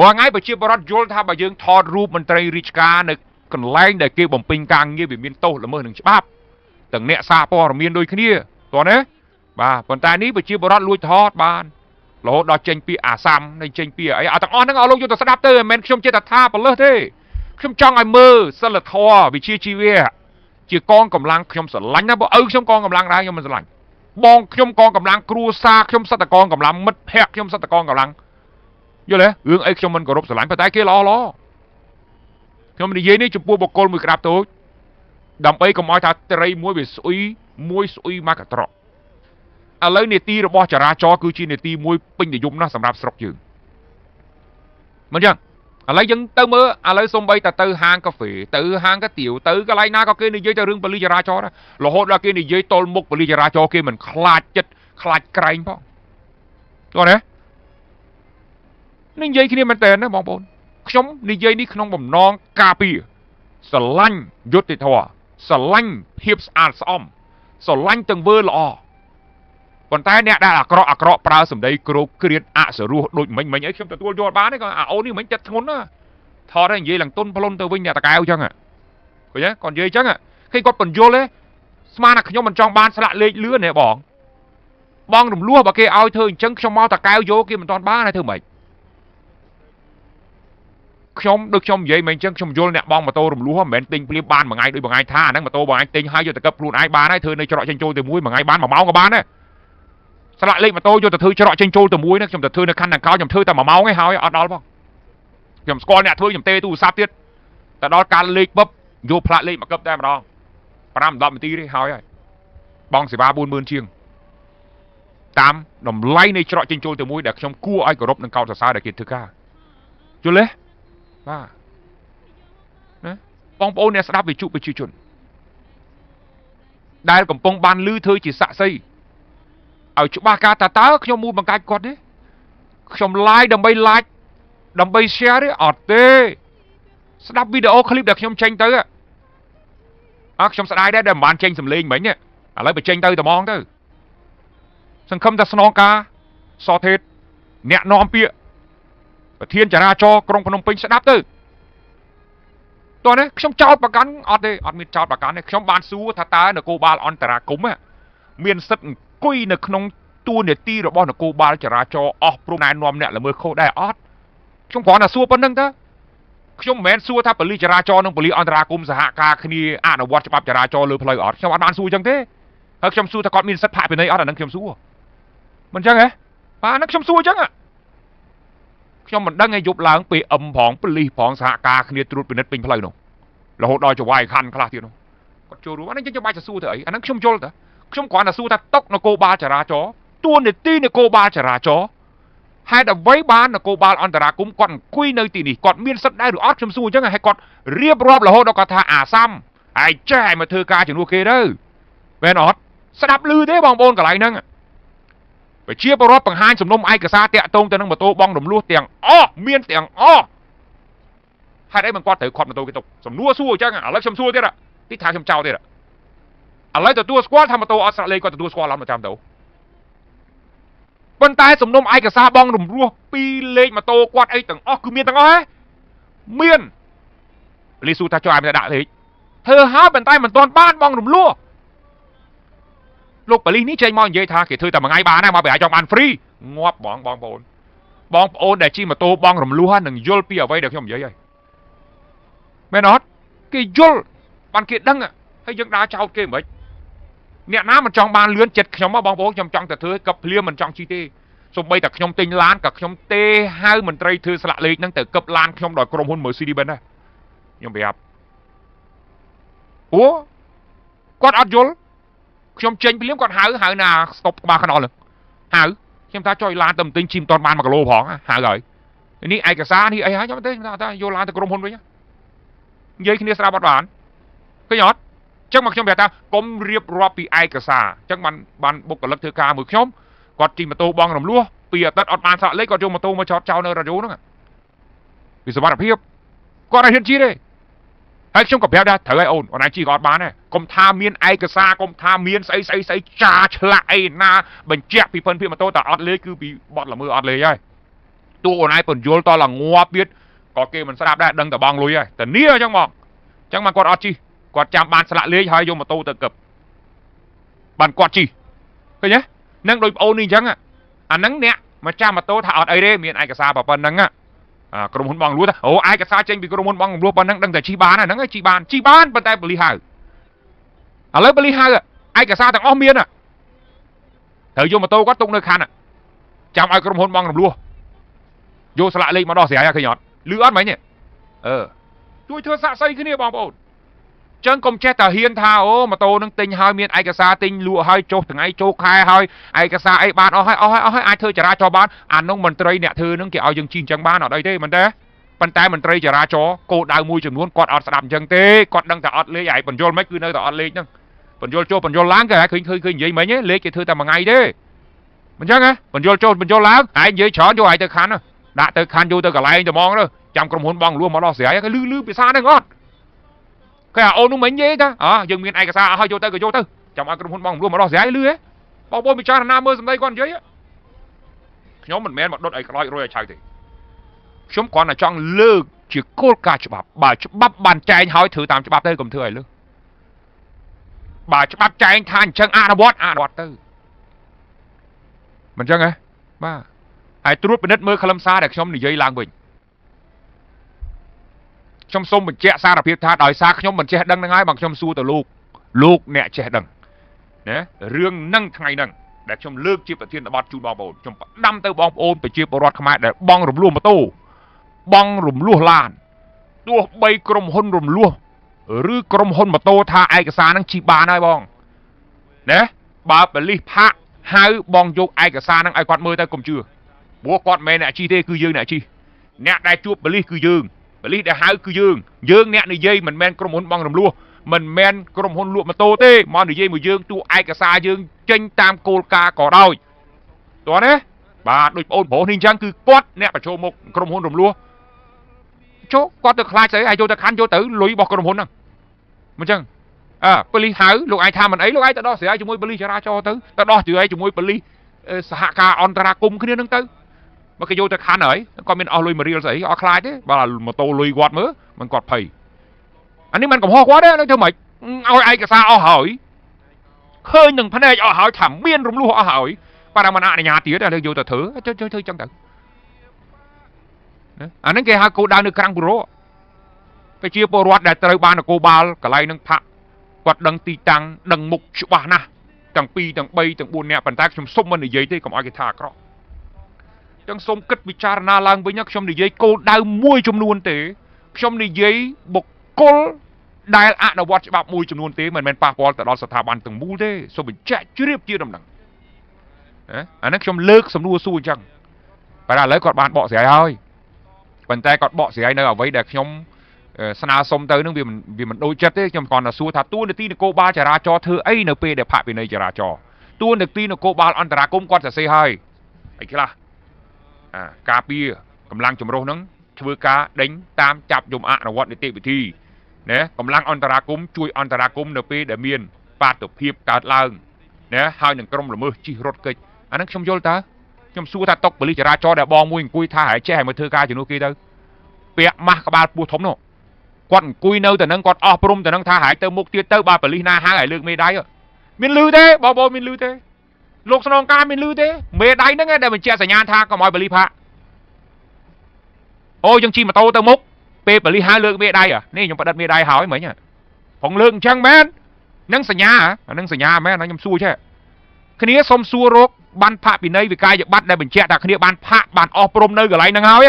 រាល់ថ្ងៃប្រជាពលរដ្ឋយល់ថាបើយើងថតរូបមន្ត្រីរាជការនៅកន្លែងដែលគេបំពេញការងារវាមានទោសល្មើសនឹងច្បាប់ទាំងអ្នកសារព័ត៌មានដូចគ្នាតោះណាបាទប៉ុន្តែនេះប្រជាពលរដ្ឋលួចថតបានរហូតដល់ចេញពីអាសាំនិងចេញពីអីទាំងអស់ហ្នឹងឲ្យលោកយកទៅស្ដាប់ទៅមិនមែនខ្ញុំចេះតែថាបលឹះទេខ្ញុំចង់ឲ្យមើលសិលធម៌វិជ្ជាជីវៈជាកងកម្លាំងខ្ញុំស្រឡាញ់ណាបើឪខ្ញុំកងកម្លាំងដែរខ្ញុំមិនស្រឡាញ់បងខ្ញុំកងកម្លាំងគ្រួសារខ្ញុំសត្វតកងកម្លាំងមិត្តភ័ក្តិខ្ញុំសត្វតកងកម្លាំងយល់ទេរឿងអីខ្ញុំមិនគោរពស្រឡាញ់ប៉ុន្តែគេល្អខ្ញុំនិយាយនេះចំពោះបុគ្គលមួយក្តាប់តូចដើម្បីកុំឲ្យថាត្រីមួយវាស្អុយមួយស្អុយមកកត្រកឥឡូវនីតិរបស់ចរាចរណ៍គឺជានីតិមួយពេញនិយមណាស់សម្រាប់ស្រុកយើងមិនចឹងឥឡូវយើងទៅមើលឥឡូវសំបីតែទៅហាងកាហ្វេទៅហាងកាទៀវទៅកន្លែងណាក៏គេនិយាយទៅរឿងប៉ូលីសចរាចរណ៍រហូតដល់គេនិយាយទល់មុខប៉ូលីសចរាចរណ៍គេមិនខ្លាចចិត្តខ្លាចក្រែងផងគាត់ណានិយាយគ្នាមែនតើណាបងប្អូនខ្ញុំនិយាយនេះក្នុងបំណងការពារស្រឡាញ់យុត្តិធម៌ស្រឡាញ់ភាពស្អាតស្អំស្រឡាញ់ទាំងវើល្អប៉ុន្តែអ្នកដែលអាក្រក់ប្រើសម្ដីគ្របគ្រៀតអសរោះដូចមិញអីខ្ញុំទទួលយកបានទេក៏អូននេះមិញចិត្តធ្ងន់ណាថតឲ្យនិយាយឡើងទុនប្លន់ទៅវិញអ្នកតកែវអញ្ចឹងឃើញទេគាត់និយាយអញ្ចឹងឃើញគាត់បញ្យល់ទេស្មានថាខ្ញុំមិនចង់បានស្លាកលេខលឿនទេបងរំលោះបើគេឲ្យធ្វើអញ្ចឹងខ្ញុំមកតកែវយកគេមិនទាន់បានហើយធ្វើម៉េចខ្ញុំដូចខ្ញុំនិយាយមិនអញ្ចឹងខ្ញុំយល់អ្នកបងម៉ូតូរំលោះមិនមែនទិញភ្លាមបានមួយថ្ងៃដូចមួយថ្ងៃថាអាហ្នឹងម៉ូតូបងឯងទិញហើយយកទៅកឹបខ្លួនឯងបានហើយធ្វើនៅច្រកចេញចូលទៅមួយថ្ងៃបាន1ម៉ោងក៏បានដែរស្លាកលេខម៉ូតូយកទៅធ្វើច្រកចេញចូលទៅមួយហ្នឹងខ្ញុំទៅធ្វើនៅខណ្ឌខាងក្រោយខ្ញុំធ្វើតែ1ម៉ោងឯងហើយអត់ដល់ផងខ្ញុំស្គាល់អ្នកធ្វើខ្ញុំទេទូរស័ព្ទទៀតតែដល់ការលេខបឹបយកផ្លាកលេខមកកឹបតែម្ដង5-10នាទីទេហើយបងសេវា40000ជាងតាមតម្លៃនៃច្រកចេញចូលទៅមួយដែលខ្ញុំគួរឲ្យគោរពនិងកោតសរសើរដែលគេធ្វើការយល់ទេបាទណាបងប្អូនអ្នកស្ដាប់វិទ្យុប្រជាជនដែលកំពុងបានឮធ្វើជាសាក់សីឲ្យច្បាស់ការតើខ្ញុំមូលបង្កាច់គាត់ទេខ្ញុំ live ដើម្បី like ដើម្បី share ទេអត់ទេស្ដាប់វីដេអូ clip ដែលខ្ញុំចេញទៅខ្ញុំស្ដាយដែរដែលមិនបានចេញសម្លេងមិញឥឡូវបញ្ចេញទៅតែហ្មងទៅសង្ឃឹមថាស្នងការសថេតអ្នកនាំពាក្យប្រធានចរាចរណ៍ក្រុងភ្នំពេញស្ដាប់ទៅតោះណាខ្ញុំចោទប្រកាន់អត់ទេអត់មានចោទប្រកាន់ទេខ្ញុំបានសួរថាតើនគរបាលអន្តរាគមន៍មានសិទ្ធិអង្គុយនៅក្នុងទួលនីតិរបស់នគរបាលចរាចរណ៍អស់ព្រមណែនាំអ្នកល្មើសខុសដែរអត់ខ្ញុំគ្រាន់តែសួរប៉ុណ្្នឹងតើខ្ញុំមិនមែនសួរថាប៉ូលីសចរាចរណ៍និងប៉ូលីសអន្តរាគមន៍សហការគ្នាអនុវត្តច្បាប់ចរាចរណ៍លើផ្លូវអត់ខ្ញុំអត់បានសួរអញ្ចឹងទេហើយខ្ញុំសួរថាគាត់មានសិទ្ធិផាកពិន័យអត់អានឹងខ្ញុំសួរមិនអញ្ចឹងហ៎បាទអានឹងខ្ញុំសួរអញ្ចឹងខ្ញុំមិនដឹងឲ្យយប់ឡើងពេលអឹមផងប៉ូលីសផងសហការគ្នាត្រួតពិនិត្យពេញផ្លូវនោះរហូតដល់ចវាយខណ្ឌខ្លះទៀតនោះគាត់ចូលរួមអានេះខ្ញុំបាច់ទៅសួរទៅអីអានឹងខ្ញុំយល់តើខ្ញុំគ្រាន់តែសួរថាតុកនគរបាលចរាចរណ៍ទួលនីតិនគរបាលចរាចរណ៍ហេតុអ្វីបាននគរបាលអន្តរាគមន៍គាត់អង្គុយនៅទីនេះគាត់មានសិទ្ធិដែរឬអត់ខ្ញុំសួរអញ្ចឹងហើយគាត់រៀបរាប់រហូតដល់គាត់ថាអាសាំហើយចេះឲ្យមកធ្វើការជំនួសគេទៅមែនអត់ស្ដាប់ឮទេបងប្អូនកន្លែងហ្នឹងប្រជាពលរដ្ឋបង្ហាញសំណុំឯកសារតាក់ទងទៅនឹងម៉ូតូបងរំលោះទាំងអស់មានទាំងអស់ហេតុអីមិនគាត់ត្រូវខាត់ម៉ូតូគេទុកសំណួរសួរអញ្ចឹងឥឡូវខ្ញុំសួរទៀតទីថាខ្ញុំចោលទៀត ឥឡូវទទួលស្គាល់ថាម៉ូតូអត់ស្រាក់លេខគាត់ទទួលស្គាល់អត់មកចាំទៅប៉ុន្តែសំណុំឯកសារបងរំលោះពីលេខម៉ូតូគាត់អីទាំងអស់គឺមានទាំងអស់ហ៎មានលីស៊ូថាចុះឲ្យដាក់លេខធ្វើហើយប៉ុន្តែមិនទាន់បានបងរំលោះលោកប៉ូលីសនេះចេញមកនិយាយថាគេធ្វើតែមួយថ្ងៃបានហើយមកប្រហែលចង់បាន free ងាប់បងប្អូនដែលជិះម៉ូតូបងរំលោះនឹងយល់ពីអ្វីដែលខ្ញុំនិយាយហើយមែនអត់គេយល់បានគេដឹងហើយយើងដើរចោតគេមិនអ្នកណាមិនចង់បានលឿនចិត្តខ្ញុំបងប្អូនខ្ញុំចង់តែធ្វើកឹបភ្លាមមិនចង់ជិះទេសូម្បីតែខ្ញុំទិញឡានក៏ខ្ញុំហៅមន្ត្រីធ្វើស្លាកលេខហ្នឹងទៅកឹបឡានខ្ញុំដោយក្រុមហ៊ុន Mercedes-Benz ដែរខ្ញុំប្រាប់អូគាត់អត់យល់ខ្ញុំចេញភ្លាមគាត់ហៅណាស្តុបក្បាលខ្នល់ហ្នឹងហៅខ្ញុំថាចុយឡានទៅទិញជីមតនបាន1គីឡូផងហៅហើយនេះឯកសារនេះអីហើយខ្ញុំទេថាយកឡានទៅក្រុមហ៊ុនវិញនិយាយគ្នាស្រាប់អត់បានឃើញអត់ចឹងមកខ្ញុំប្រាប់ថាកុំរៀបរាប់ពីឯកសារចឹងបានបុគ្គលិកធ្វើការមួយខ្ញុំគាត់ជិះម៉ូតូបងរំលោះពីអាទិត្យអត់បានស្រាក់លេខគាត់យកម៉ូតូមកចតចោលនៅរ៉ាឌីយ៉ូហ្នឹងពីសុវត្ថិភាពគាត់ឲ្យហ៊ានជិះទេហើយខ្ញុំក៏ប្រាប់ដែរត្រូវឲ្យអូនឯងជិះក៏អត់បានដែរកុំថាមានឯកសារកុំថាមានស្អីចាឆ្លាក់អីណាបញ្ជាក់ពីភិនភាគម៉ូតូតែអត់លេខគឺពីបត់ល្មើសអត់លេខហើយតួអូនឯងពន្យល់តឡើងងាប់ទៀតក៏គេមិនស្ដាប់ដែរដឹងតែបងលុយហើយតែនេះអញ្ចឹងមកអញ្ចឹងមកគាត់អត់ជិះគាត់ចាំបានស្លាក់លេខហើយយកម៉ូតូទៅកឹបបានគាត់ជិះឃើញទេនឹងដូចប្អូននេះអញ្ចឹងអាហ្នឹងអ្នកមកចាំម៉ូតូថាអត់អីទេមានឯកសារប៉ុណ្ណឹងក្រុមហ៊ុនបងលួចថាអូឯកសារចេញពីក្រុមហ៊ុនបងលួចប៉ុណ្ណឹងដឹងតែជិះបានហ្នឹងហើយជិះបានប៉ុន្តែបលីហៅឥឡូវបលីហៅឯកសារទាំងអស់មានត្រូវយកម៉ូតូគាត់ទុកនៅខណ្ឌចាំឲ្យក្រុមហ៊ុនបងរំលោះយកស្លាកលេខមកដោះស្រាយឃើញអត់លឺអត់មិញជួយធ្វើសាកសីគ្នាបងប្អូនចឹងកុំចេះតែហ៊ានថាអូម៉ូតូនឹងទិញហើយមានឯកសារទិញលក់ហើយចុះថ្ងៃចូលខែហើយឯកសារអីបានអស់ហើយអាចធ្វើចរាចរណ៍បានអានោះមន្ត្រីអ្នកធ្វើនឹងគេឲ្យយើងជិះចឹងបានអត់អីទេមិនទេប៉ុន្តែមន្ត្រីចរាចរណ៍គោលដៅមួយចំនួនគាត់អត់ស្ដាប់ចឹងទេគាត់ដឹងតែអត់លេខហើយបញ្យល់មិនគឺនៅតែអត់លេខហ្នឹងបញ្យល់ចុះបញ្យល់ឡើងគេឃើញនិយាយមិញលេខគេធ្វើតែមួយថ្ងៃទេមិនចឹងហ៎បញ្យល់ចុះបញ្យល់ឡើងឯងនិយាយច្រើនយកឲ្យទៅខណ្ឌដាក់ទៅខណ្ឌយកទៅកន្លែងតែហ្មងទៅចាំក្រុមហ៊ុនបងលួចមកដោះស្រាយគេលឺភាសាហ្នឹងអត់គេអូននោះមិននិយាយថាយើងមានឯកសារឲ្យយកទៅក៏យកទៅចាំឲ្យក្រុមហ៊ុនបងរួមមកដោះស្រាយលឺហ៎បងប្អូនពិចារណាមើលសម្ដីគាត់និយាយខ្ញុំមិនមែនមកដុតអីក្លោចរយឲ្យឆៅទេខ្ញុំគ្រាន់តែចង់លើកជាគោលការណ៍ច្បាប់បើច្បាប់បានចែងឲ្យធ្វើតាមច្បាប់ទៅកុំធ្វើឲ្យលើបើច្បាប់ចែងថាអញ្ចឹងអនុវត្តទៅមិនអញ្ចឹងហ៎បាទហើយត្រួតពិនិត្យមើលខ្លឹមសារដែលខ្ញុំនិយាយឡើងវិញខ្ញុំសូមបញ្ជាក់សារភាពថាដោយសារខ្ញុំមិនចេះដឹងហ្នឹងហើយបើខ្ញុំសួរទៅលោកអ្នកចេះដឹងណារឿងហ្នឹងថ្ងៃហ្នឹងដែលខ្ញុំលើកជាប្រធានបទជូនបងប្អូនខ្ញុំផ្ដាំទៅបងប្អូនប្រជាពលរដ្ឋខ្មែរដែលបងរំលោះម៉ូតូបងរំលោះឡានទោះបីក្រុមហ៊ុនរំលោះឬក្រុមហ៊ុនម៉ូតូថាឯកសារហ្នឹងជិះបានហើយបងណាបើប៉ូលីសផាកហៅបងយកឯកសារហ្នឹងឲ្យគាត់មើលទៅកុំជឿព្រោះគាត់មិនមែនអ្នកជិះទេគឺយើងអ្នកជិះអ្នកដែលជួបប៉ូលីសគឺយើងប៉ូលីសដែលហៅគឺយើងអ្នកនិយាយមិនមែនក្រុមហ៊ុនបងរំលោះមិនមែនក្រុមហ៊ុនលក់ម៉ូតូទេមកនិយាយមួយយើងទូឯកសារយើងចេញតាមគោលការណ៍ក៏ដោយតោះណាបាទដូចបងប្អូននេះអញ្ចឹងគឺគាត់អ្នកប្រជុំមុខក្រុមហ៊ុនរំលោះចូលគាត់ទៅខ្លាចស្អីឲ្យយកទៅខណ្ឌយកទៅលុយរបស់ក្រុមហ៊ុនហ្នឹងមិនអញ្ចឹងប៉ូលីសហៅលោកឯងថាមិនអីលោកឯងទៅដោះស្រាយជាមួយប៉ូលីសចរាចរណ៍ទៅដោះស្រាយជាមួយប៉ូលីសសហការអន្តរាគមន៍គ្នាហ្នឹងទៅមកគេយកទៅខណ្ឌហើយគាត់មានអស់លុយ1រៀលស្អីអត់ខ្លាចទេបើម៉ូតូលុយគាត់មើលមិនគាត់ភ័យអានេះមិនកំហុសគាត់ទេធ្វើម៉េចឲ្យឯកសារអស់ហើយឃើញនឹងភ្នែកអស់ហើយថាមានរំលោះអស់ហើយប៉ារ៉ាមិនអនុញ្ញាតទៀតតែយកទៅធ្វើធ្វើចឹងទៅអាហ្នឹងគេហៅគោលដៅនៅក្រាំងបុរោប្រជាពលរដ្ឋដែលត្រូវបាននគរបាលកន្លែងនឹងផាក់គាត់ដឹងទីតាំងដឹងមុខច្បាស់ណាស់ទាំង2ទាំង3ទាំង4នាក់ប៉ុន្តែខ្ញុំសុំមិននិយាយទេកុំឲ្យគេថាអាក្រក់ចឹងសូមគិតពិចារណាឡើងវិញខ្ញុំនិយាយគោលដៅមួយចំនួនទេខ្ញុំនិយាយបុគ្គលដែលអនុវត្តច្បាប់មួយចំនួនទេមិនមែនប៉ះពាល់ទៅដល់ស្ថាប័នទាំងមូលទេសូមបញ្ជាក់ជ្រាបជាដំណឹងអានេះខ្ញុំលើកសំណួរសួរអញ្ចឹងប៉ុន្តែឥឡូវគាត់បានបកស្រាយហើយប៉ុន្តែគាត់បកស្រាយនៅអ្វីដែលខ្ញុំស្នើសុំទៅនឹងវាមិនដូចចិត្តទេខ្ញុំគ្រាន់តែសួរថាតួនាទីនគរបាលចរាចរណ៍ធ្វើអីនៅពេលដែលផាកពិន័យចរាចរណ៍តួនាទីនគរបាលអន្តរាគមន៍គាត់សរសេរហើយអីខ្លះការពារកម្លាំងចម្រុះហ្នឹងធ្វើការដេញតាមចាប់យមអនុវត្តនីតិវិធីណាកម្លាំងអន្តរាគមន៍ជួយអន្តរាគមន៍នៅពេលដែលមាន បាតុភិបកើតឡើងណាហើយនឹងក្រុមល្មើសជិះរត់គេចអាហ្នឹងខ្ញុំយល់តើខ្ញុំសួរថាតុកប៉ូលីសចរាចរណ៍ដែលបងមួយអង្គុយថាហើយចេះឲ្យមកធ្វើការជំនួសគេទៅពាក់ម៉ាស់ក្បាលពោះធំនោះគាត់អង្គុយនៅតែនឹងគាត់អស់ព្រំតែនឹងថាហើយទៅមុខទៀតទៅបើប៉ូលីសណាហៅឲ្យលើកមេដៃមានលឺទេបងប្អូនមានលឺទេលោកស្នងការមានលឺទេមេដៃហ្នឹងដែលបញ្ជាក់សញ្ញាថាកុំឲ្យប៉ូលីសផាកអូយើងជិះម៉ូតូទៅមុខពេលប៉ូលីសហៅលើកមេដៃនេះខ្ញុំបដិទ្ធមេដៃហើយមិញផងលើកអញ្ចឹងមែននឹងសញ្ញាអានឹងសញ្ញាមែនខ្ញុំសួរចេះគ្នាសុំសួររកបានផាកពិន័យវិកាយប័ត្រដែលបញ្ជាក់ថាគ្នាបានផាកបានអស់ព្រំនៅកន្លែងហ្នឹងហើយ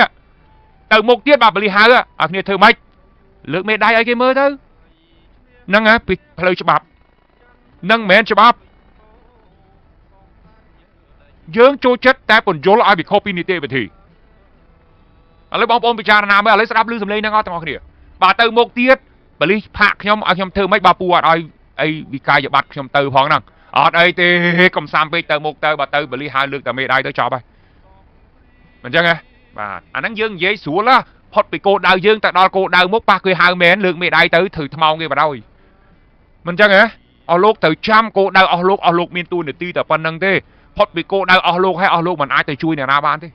ទៅមុខទៀតបាទប៉ូលីសហៅឲ្យគ្នាធ្វើម៉េចលើកមេដៃឲ្យគេមើលទៅហ្នឹងពីផ្លូវច្បាប់ហ្នឹងមិនមែនច្បាប់យើងចូលចិត្តតែពន្យល់ឲ្យវាខុសពីនីតិវិធីឥឡូវបងប្អូនពិចារណាមើលឥឡូវស្ដាប់ឮសំឡេងហ្នឹងអត់ទាំងអស់គ្នាបើទៅមុខទៀតប៉ូលីសផាកខ្ញុំឲ្យខ្ញុំធ្វើម៉េចបើពូអត់ឲ្យអីវិកាយប័ត្រខ្ញុំទៅផងហ្នឹងអត់អីទេកុំសាំពេកទៅមុខទៅបើទៅប៉ូលីសហៅលើកតែមេដៃទៅចប់ហើយមិនអញ្ចឹងហ៎បាទអាហ្នឹងយើងនិយាយស្រួលផុតពីគោលដៅយើងទៅដល់គោលដៅមុខប៉ះគេហៅមែនលើកមេដៃទៅធ្វើថ្មោងគេបដ ாய் មិនអញ្ចឹងហ៎អស់លោកទៅចាំគោលដៅអស់លោកមានទួនាទីតែប៉ុណ្្នឹងទេផុតពីគោលដៅអស់លោកហើយអស់លោកមិនអាចទៅជួយអ្នកណាបានទេ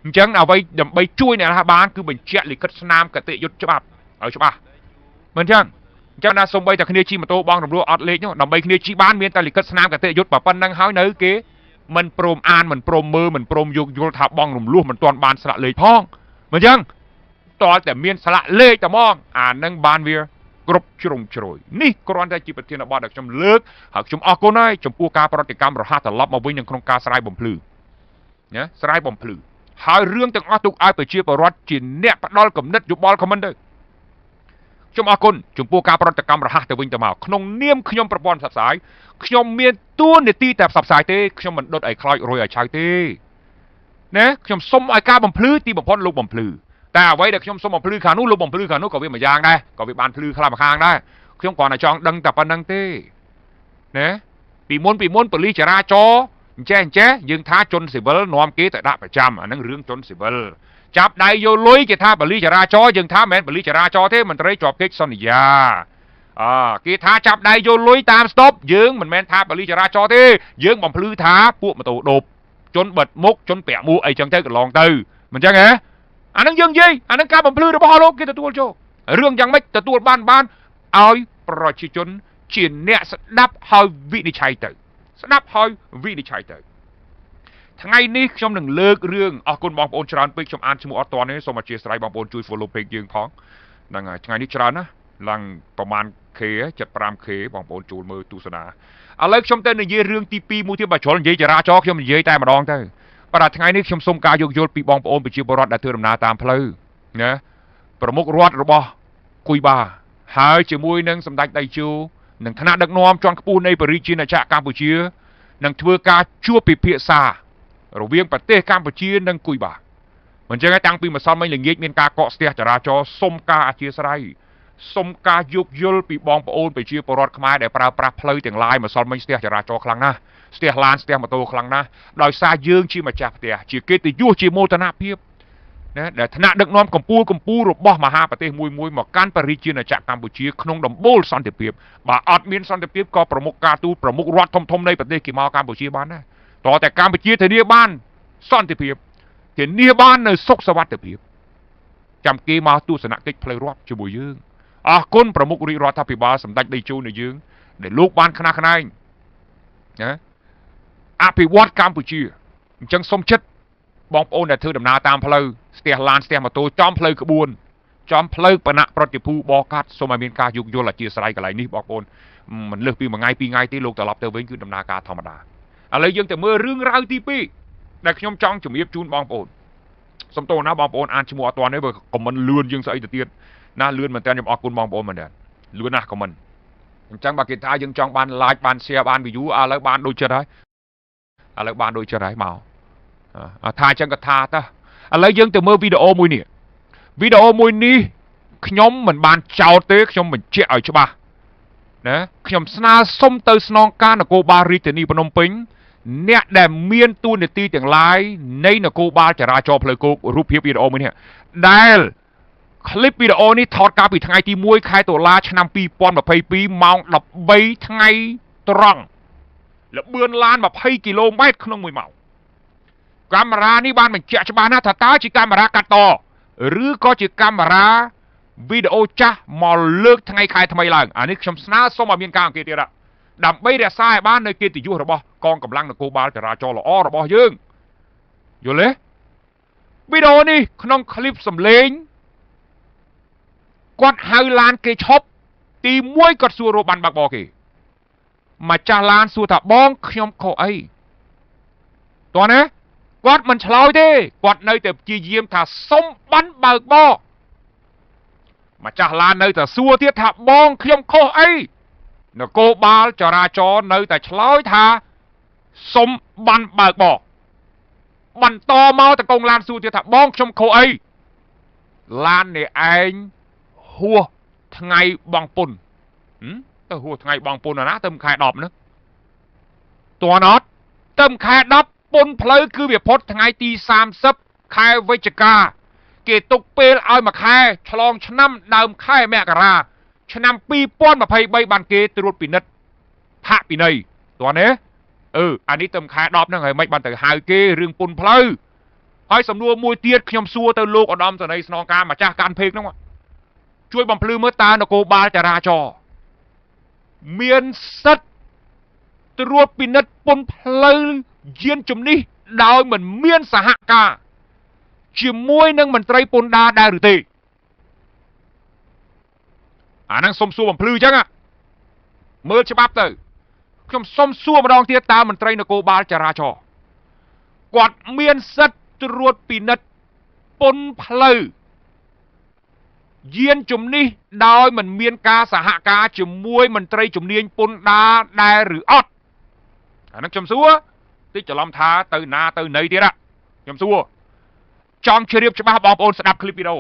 អញ្ចឹងអ្វីដើម្បីជួយអ្នកណាបានគឺបញ្ជាក់លិខិតស្នាមគតិយុត្តច្បាប់ឲ្យច្បាស់មិនអញ្ចឹងណាសូម្បីតែគ្នាជិះម៉ូតូបងរំលោះអត់លេខនោះដើម្បីគ្នាជិះបានមានតែលិខិតស្នាមគតិយុត្តប៉ុណ្្នឹងហើយនៅគេមិនព្រមអានមិនព្រមមើលមិនព្រមយកយល់ថាបងរំលោះមិនទាន់បានស្លាកលេខផងមិនអញ្ចឹងតើតែមានស្លាកលេខតែហ្មងអានឹងបានវាគ្រប់ជ្រុងជ្រោយនេះគ្រាន់តែជាប្រធានបទដែលខ្ញុំលើកហើយខ្ញុំអរគុណហើយចំពោះការប្រតិកម្មរហ័សត្រឡប់មកវិញក្នុងការស្រាយបំភ្លឺណាស្រាយបំភ្លឺហើយរឿងទាំងអស់ទុកឲ្យប្រជាពលរដ្ឋជាអ្នកផ្ដាល់គំនិតយោបល់ខមមិនទៅខ្ញុំអរគុណចំពោះការប្រតិកម្មរហ័សទៅវិញទៅមកក្នុងនាមខ្ញុំប្រព័ន្ធផ្សព្វផ្សាយខ្ញុំមានទួនាទីតែផ្សព្វផ្សាយទេខ្ញុំមិនដុតឲ្យខ្លោចរយឲ្យឆៅទេណាខ្ញុំសុំឲ្យការបំភ្លឺទីបំផុតលោកបំភ្លឺតែអ្វីដែលខ្ញុំសុំបំភ្លឺខាងនោះលោកបំភ្លឺខាងនោះក៏វាមួយយ៉ាងដែរក៏វាបានភ្លឺខ្លះម្ខាងដែរខ្ញុំគ្រាន់តែចង់ដឹងតែប៉ុណ្្នឹងទេណាពីមុនប៉ូលីសចរាចរណ៍អញ្ចេះយើងថាជនស៊ីវិលនាំគេទៅដាក់ប្រចាំអានឹងរឿងជនស៊ីវិលចាប់ដៃយកលុយគេថាប៉ូលីសចរាចរណ៍យើងថាមិនមែនប៉ូលីសចរាចរណ៍ទេមន្ត្រីជាប់កិច្ចសន្យាគេថាចាប់ដៃយកលុយតាមស្តុបយើងមិនមែនថាប៉ូលីសចរាចរណ៍ទេយើងបំភ្លឺថាពួកម៉ូតូដប់ជនបិទមុខជនពាក់មួកអីចឹងទៅកន្លងទៅមិនចឹងហ៎អានឹងយើងនិយាយអានឹងការបំភ្លឺរបស់លោកគេទទួលចូលរឿងយ៉ាងម៉េចទទួលបានឲ្យប្រជាជនជាអ្នកស្ដាប់ហើយវិនិច្ឆ័យទៅស្ដាប់ហើយវិនិច្ឆ័យទៅថ្ងៃនេះខ្ញុំនឹងលើករឿងអរគុណបងប្អូនច្រើនពេកខ្ញុំអានឈ្មោះអត់ទាន់ទេសូមអធិស្ឋានបងប្អូនជួយ follow page យើងផងហ្នឹងហើយថ្ងៃនេះច្រើនណាឡើងប្រហែល K 75K បងប្អូនចូលមើលទស្សនាឥឡូវខ្ញុំទៅនិយាយរឿងទី2មួយទៀតបើជ្រុលនិយាយចរាចរណ៍ខ្ញុំនិយាយតែម្ដងទៅប៉ុន្តែថ្ងៃនេះខ្ញុំសូមការយោគយល់ពីបងប្អូនប្រជាពលរដ្ឋដែលធ្វើដំណើរតាមផ្លូវណាប្រមុខរដ្ឋរបស់គុយបាហើយជាមួយនឹងសម្ដេចតេជោនិងថ្នាក់ដឹកនាំជាន់ខ្ពស់នៃប្រជាណាចក្រកម្ពុជានឹងធ្វើការជួបពិភាក្សារវាងប្រទេសកម្ពុជានិងគុយបាមិនចឹងទេតាំងពីម្សិលមិញល្ងាចមានការកកស្ទះចរាចរណ៍សុំការអធិស្ឋានសុំការយោគយល់ពីបងប្អូនប្រជាពលរដ្ឋខ្មែរដែលប្រើប្រាស់ផ្លូវទាំងឡាយម្សិលមិញស្ទះចរាចរណ៍ខ្លាំងណាស់ស្ទះឡានស្ទះម៉ូតូខ្លាំងណាស់ដោយសារយើងជាម្ចាស់ផ្ទះជាកិត្តិយសជាមោទនភាពណាដែលថ្នាក់ដឹកនាំកម្ពុជារបស់មហាប្រទេសមួយមកកាន់ប្រជាណាចក្រកម្ពុជាក្នុងដំបូលសន្តិភាពបើអត់មានសន្តិភាពក៏ប្រមុខការទូតប្រមុខរដ្ឋធំនៃប្រទេសគេមកកម្ពុជាបានដែរតើតែកម្ពុជាធានាបានសន្តិភាពធានាបាននៅសុខសวัสดิភាពចាំគេមកទស្សនកិច្ចផ្លូវរដ្ឋជាមួយយើងអរគុណប្រមុខរាជរដ្ឋាភិបាលសម្ដេចតេជោនៃយើងដែលលោកបានខ្នះខ្នែងណាអភិវឌ្ឍកម្ពុជាអញ្ចឹងសូមចិត្តបងប្អូនដែលធ្វើដំណើរតាមផ្លូវស្ទះឡានស្ទះម៉ូតូចំផ្លូវក្បួនចំផ្លូវបណៈប្រតិភូបកាត់សូមឲ្យមានការយោគយល់អធិស្ឋានកន្លែងនេះបងប្អូនមិនលើសពី1ថ្ងៃ2ថ្ងៃទេលោកត្រឡប់ទៅវិញគឺដំណើរការធម្មតាឥឡូវយើងទៅមើលរឿងរ៉ាវទី2ដែលខ្ញុំចង់ជម្រាបជូនបងប្អូនសូមទោសណាបងប្អូនអានឈ្មោះអត់ទាន់ទេបើខមមិនលឿនយើងស្អីទៅទៀតណាលឿនមែនតើខ្ញុំអរគុណបងប្អូនមែនតើលឿនណាស់ខមមិនអញ្ចឹងបើគេថាយើងចង់បាន like បាន share បាន view ឥឡូវបានដូចចិត្តហើយមកថាអញ្ចឹងក៏ថាតើឥឡូវយើងទៅមើលវីដេអូមួយនេះខ្ញុំមិនបានចោទទេខ្ញុំបញ្ជាក់ឲ្យច្បាស់ណាខ្ញុំស្នើសុំទៅស្នងការនគរបាលរាជធានីភ្នំពេញអ្នកដែលមានទួនាទីទាំងឡាយនៃនគរបាលចរាចរណ៍ផ្លូវគោករូបភាពវីដេអូមួយនេះដែលคลิปវីដេអូនេះថតកាលពីថ្ងៃទី1ខែតុលាឆ្នាំ2022ម៉ោង13ថ្ងៃ ត្រង់លបឿនឡាន20គីឡូម៉ែត្រក្នុង1ម៉ោងកាមេរ៉ានេះបានបញ្ជាក់ច្បាស់ណាស់ថាតើជាកាមេរ៉ាកាត់តឬក៏ជាកាមេរ៉ាវីដេអូចាស់មកលើកថ្ងៃខែថ្មីឡើងអានេះខ្ញុំស្នើសុំឲ្យមានការអង្កេតទៀតដើម្បីរក្សាឲ្យបាននៅកិត្តិយសរបស់កងកម្លាំងនគរបាលចរាចរណ៍ល្អរបស់យើងយល់ទេវីដេអូនេះក្នុងคลิปសំឡេងគាត់ហៅឡានគេឈប់ទី1គាត់សួររកបានបើកបរគេម្ចាស់ឡានសួរថាបងខ្ញុំខុសអីតោះណាគាត់មិនឆ្លើយទេគាត់នៅតែព្យាយាមថាសុំបានបើកបរម្ចាស់ឡាននៅតែសួរទៀតថាបងខ្ញុំខុសអីនគរបាលចរាចរណ៍នៅតែឆ្លើយថាសុំបានបើកបរបន្តមកតកងឡានសួរទៀតថាបងខ្ញុំខុសអីឡាននេះឯងហួសថ្ងៃបងពុនទៅហួសថ្ងៃបងពុនណាទៅខែ10ហ្នឹងតួណត់ទៅខែ10ពុនផ្លូវគឺវាផុតថ្ងៃទី30ខែវិច្ឆិកាគេទុកពេលឲ្យមួយខែឆ្លងឆ្នាំដើមខែមករាឆ្នាំ2023បានគេត្រួតពិនិត្យផាកពិន័យតើណាអានេះទៅខែ10ហ្នឹងហើយមិនបានទៅហៅគេរឿងពុនផ្លូវហើយសំណួរមួយទៀតខ្ញុំសួរទៅលោកឧត្តមសេនីយ៍ស្នងការម្ចាស់កាន់ភេកហ្នឹងជួយបំភ្លឺមើលតើនគរបាលចរាចរណ៍មានសិទ្ធិត្រួតពិនិត្យពុនផ្លូវយានជំនិះដោយមិនមានសហការជាមួយនឹងមន្ត្រីពន្ធដារដែរឬទេអាហ្នឹងសុំសួរបំភ្លឺអញ្ចឹងមើលច្បាប់ទៅខ្ញុំសុំសួរម្ដងទៀតតើមន្ត្រីនគរបាលចរាចរណ៍គាត់មានសិទ្ធិត្រួតពិនិត្យពុនផ្លូវយានជំនិះដោយមិនមានការសហការជាមួយមន្ត្រីជំនាញពន្ធដារដែរឬអត់អាហ្នឹងខ្ញុំសួរតិចច្រឡំថាទៅណាទៅណីទៀតខ្ញុំសួរចង់ជ្រាបច្បាស់បងប្អូនស្ដាប់คลิปវីដេអូ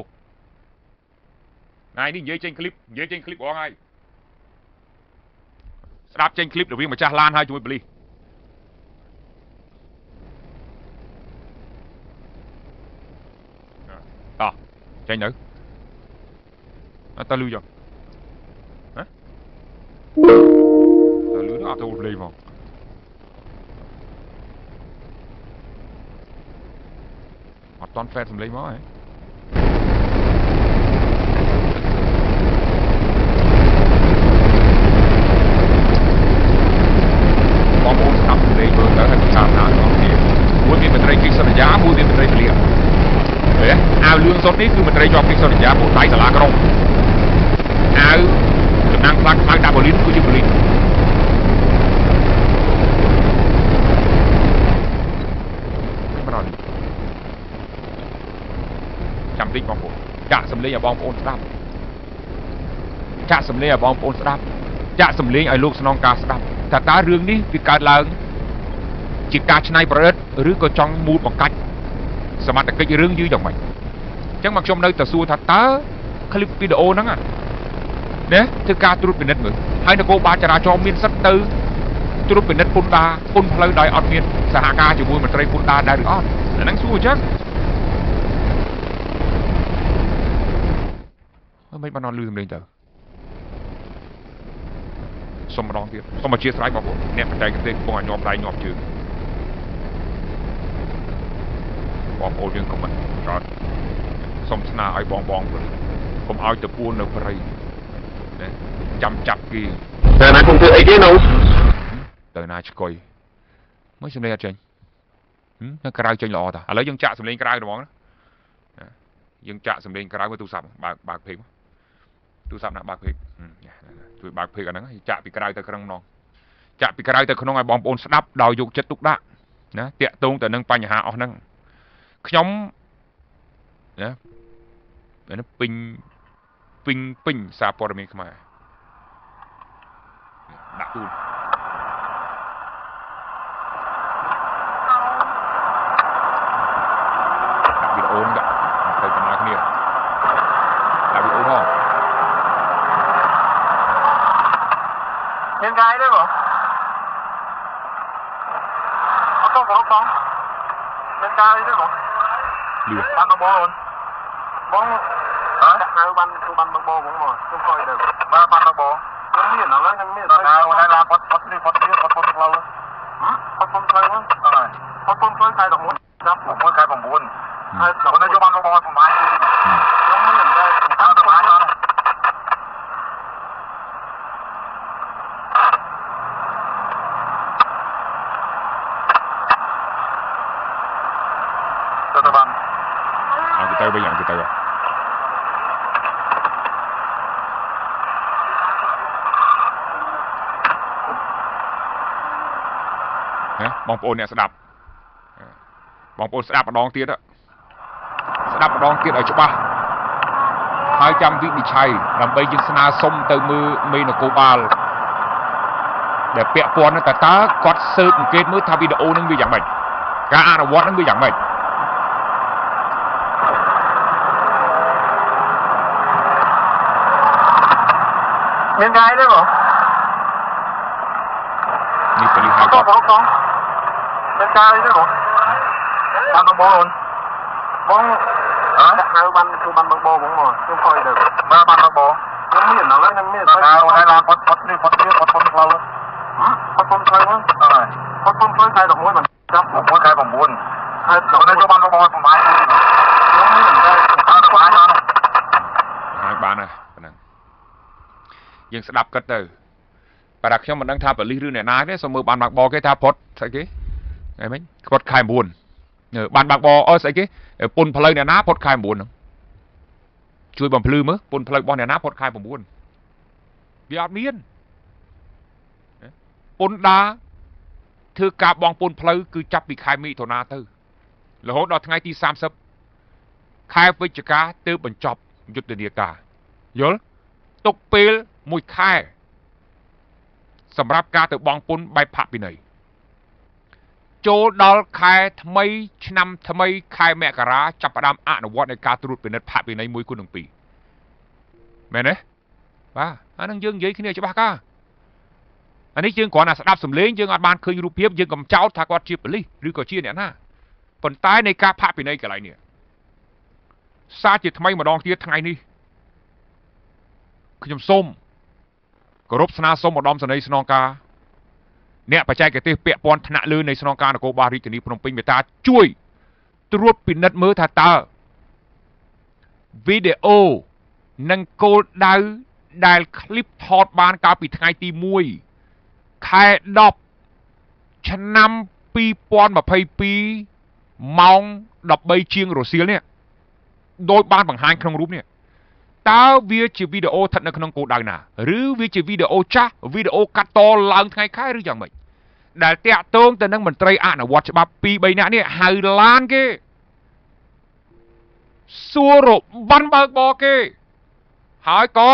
ថ្ងៃនេះនិយាយចេញคลิปអងហើយស្ដាប់ចេញคลิปរវាងម្ចាស់ឡានហើយជាមួយប៉ូលីសតោះចេញទៅតើលឺចុះហ៎តើលឺអត់ទៅភ្លេងមកអត់តន់ហ្វេតសំឡេងមកហ៎បងប្អូនស្ដាប់សំឡេងមើលទៅហើយតាមតាមបងប្អូនមួយមានមន្ត្រីកិច្ចសន្យាមួយមានមន្ត្រីពលិហ៎អាវលឿងសុទ្ធនេះគឺមន្ត្រីជាប់កិច្ចសន្យាពួកដៃសាលាក្រុងអាវតំណាងខ្លាំងខ្មៅដាក់ប៉ូលីសគឺជាប៉ូលីសចាំតិចបងប្អូនចាក់សំឡេងឲ្យបងប្អូនស្ដាប់ចាក់សំឡេងឲ្យបងប្អូនស្ដាប់ចាក់សំឡេងឲ្យលោកស្នងការស្ដាប់ថាតើរឿងនេះវាកើតឡើងជាការច្នៃប្រឌិតឬក៏ចង់មូលបង្កាច់សមត្ថកិច្ចរឿងយឺយ៉ាងម៉េចអញ្ចឹងមកខ្ញុំនៅតែសួរថាតើคลิปវីដេអូហ្នឹងណាធ្វើការត្រួតពិនិត្យមើលហើយនគរបាលចរាចរណ៍មានសិទ្ធិទៅត្រួតពិនិត្យពុនផ្លូវដោយអត់មានសហការជាមួយមន្ត្រីពុនដារដែរឬអត់អាហ្នឹងសួរអញ្ចឹងមិនបានអត់លឺសំឡេងទៅសុំម្ដងទៀតសុំអធិស្ឋានបងប្អូនអ្នកបច្ចេកទេសកំពុងឲ្យញាប់ដៃញាប់ជើងបងប្អូនយើងកុំចោតសុំស្នើឲ្យបងកុំឲ្យទៅពួននៅព្រៃចាំចាប់គេតែណាខ្ញុំធ្វើអីគេនៅទៅណាឆ្កុយមើលសំឡេងអត់ចេញនៅក្រៅចេញល្អតាឥឡូវយើងចាក់សំឡេងក្រៅហ្មងណាយើងចាក់សំឡេងក្រៅមើលទូរស័ព្ទបើកពេកទូរស័ព្ទណាបើកពេកជួយបើកពេកអាហ្នឹងចាក់ពីក្រៅទៅក្នុងនោះចាក់ពីក្រៅទៅក្នុងឲ្យបងប្អូនស្ដាប់ដោយយកចិត្តទុកដាក់ណាតាក់ទងទៅនឹងបញ្ហាអស់ហ្នឹងខ្ញុំណាពេញសារព័ត៌មានខ្មែរដាក់ទូលដាក់វីដេអូនេះទៅដំណើរគ្នាដាក់វីដេអូផងមានកាយទេបងអត់ទៅផងមានកាយទេបងលឿនបានបងបងដាក់នៅបានគឺបានបងបងខ្ញុំកុយទៅបានបងខ្ញុំ មានឥឡូវនឹងមានថ្ងៃឡើងផុតនេះផុតផ្លូវផុតផ្លូវហ្នឹងផុតផ្លូវខែ11ចាប់6ខែ9ហើយដល់នយោបាយរបស់ប្រមាណខ្ញុំមានតែតាមប្រមាណហ្នឹងទៅបានអត់ទៅវិញអត់ទៅបងប្អូនអ្នកស្ដាប់បងប្អូនស្ដាប់ម្ដងទៀតស្ដាប់ម្ដងទៀតឲ្យច្បាស់ហើយចាំវិនិច្ឆ័យដើម្បីយើងស្នើសុំទៅមើលមេនគរបាលដែលពាក់ព័ន្ធតើគាត់ស៊ើបអង្កេតមើលថាវីដេអូនឹងវាយ៉ាងម៉េចការអនុវត្តនឹងវាយ៉ាងម៉េចមានកាយទេបងនេះប៉ូលីសហៅគាត់មានកាយទេបងបានបងបងហៅបានគឺបានបងបងមកខ្ញុំខ້ອຍទៅបានបងខ្ញុំមានឥឡូវនឹងមានថ្ងៃឡើងផុតនេះផុតផ្លូវផុតផ្លូវហ្នឹងផុតផ្លូវខែ11បានចាប់6ខែ9ហើយដល់នយោបាយរបស់ប្រមាណខ្ញុំមានតែតាមប្រមាណហ្នឹងហើយបានហើយប៉ុណ្ណឹងយើងស្ដាប់គិតទៅបើតែខ្ញុំមិនដឹងថាប៉ូលីសឬអ្នកណាទេសូមមើលបានបាក់បោគេថាផុតស្អីគេហីមិញផុតខែ9បានបាក់បោស្អីគេពុនផ្លូវអ្នកណាផុតខែ9ហ្នឹងជួយបំភ្លឺមើលពុនផ្លូវរបស់អ្នកណាផុតខែ9វាអត់មានពុនដាធ្វើការបងពុនផ្លូវគឺចាប់ពីខែមិថុនាទៅរហូតដល់ថ្ងៃទី30ខែវិច្ឆិកាទើបបញ្ចប់យុទ្ធនាការយល់ទុកពេល1ខែសម្រាប់ការទៅបងពុនបែបផាកពិន័យចូលដល់ខែថ្មីឆ្នាំថ្មីខែមករាចាប់ផ្ដើមអនុវត្តនៃការត្រួតពិនិត្យផាកពិន័យ1 គុណនឹង 2មែនទេបាទអានឹងយើងនិយាយគ្នាច្បាស់កាអានេះយើងគ្រាន់តែស្ដាប់សំឡេងយើងអត់បានឃើញរូបភាពយើងកំចោទថាគាត់ជាប៉ូលីសឬក៏ជាអ្នកណាប៉ុន្តែនៃការផាកពិន័យកន្លែងនេះសារជាថ្មីម្ដងទៀតថ្ងៃនេះខ្ញុំសូមគោរពស្នើសុំឧត្តមសេនីយ៍ស្នងការអ្នកបច្ចេកទេសពាក់ព័ន្ធថ្នាក់លើនៃស្នងការនគរបាលរាជធានីភ្នំពេញមេត្តាជួយត្រួតពិនិត្យមើលថាតើវីដេអូនិងគោលដៅដែលคลิปថតបានកាលពីថ្ងៃទី1ខែ10ឆ្នាំ2022ម៉ោង13ជាងរសៀលនេះដោយបានបង្ហាញក្នុងរូបនេះតើវាជាវីដេអូស្ថិតនៅក្នុងគោលដៅណាឬវាជាវីដេអូចាស់វីដេអូកាត់តឡើងថ្ងៃខែឬយ៉ាងម៉េចដែលតាក់ទងទៅនឹងមន្ត្រីអនុវត្តច្បាប់ 2-3 នាក់នេះហៅឡានគេសួររបានបើកបរគេហើយក៏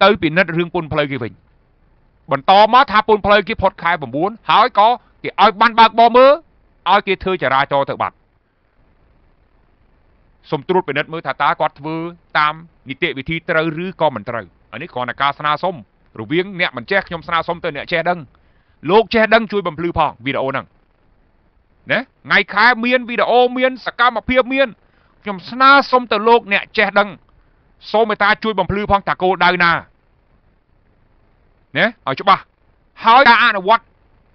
ទៅពិនិត្យរឿងពុនផ្លូវគេវិញបន្តមកថាពុនផ្លូវគេផុតខែ9ហើយក៏គេឲ្យបានបើកបរមើលឲ្យគេធ្វើចរាចរណ៍ទៅបាត់សូមត្រួតពិនិត្យមើលថាតើគាត់ធ្វើតាមនីតិវិធីត្រូវឬក៏មិនត្រូវអានេះគ្រាន់តែការស្នើសុំរវាងអ្នកមិនចេះខ្ញុំស្នើសុំទៅអ្នកចេះដឹងលោកចេះដឹងជួយបំភ្លឺផងវីដេអូហ្នឹងណាថ្ងៃខែមានវីដេអូមានសកម្មភាពមានខ្ញុំស្នើសុំទៅលោកអ្នកចេះដឹងសូមមេត្តាជួយបំភ្លឺផងតាគោលដៅណាណាឲ្យច្បាស់ហើយការអនុវត្ត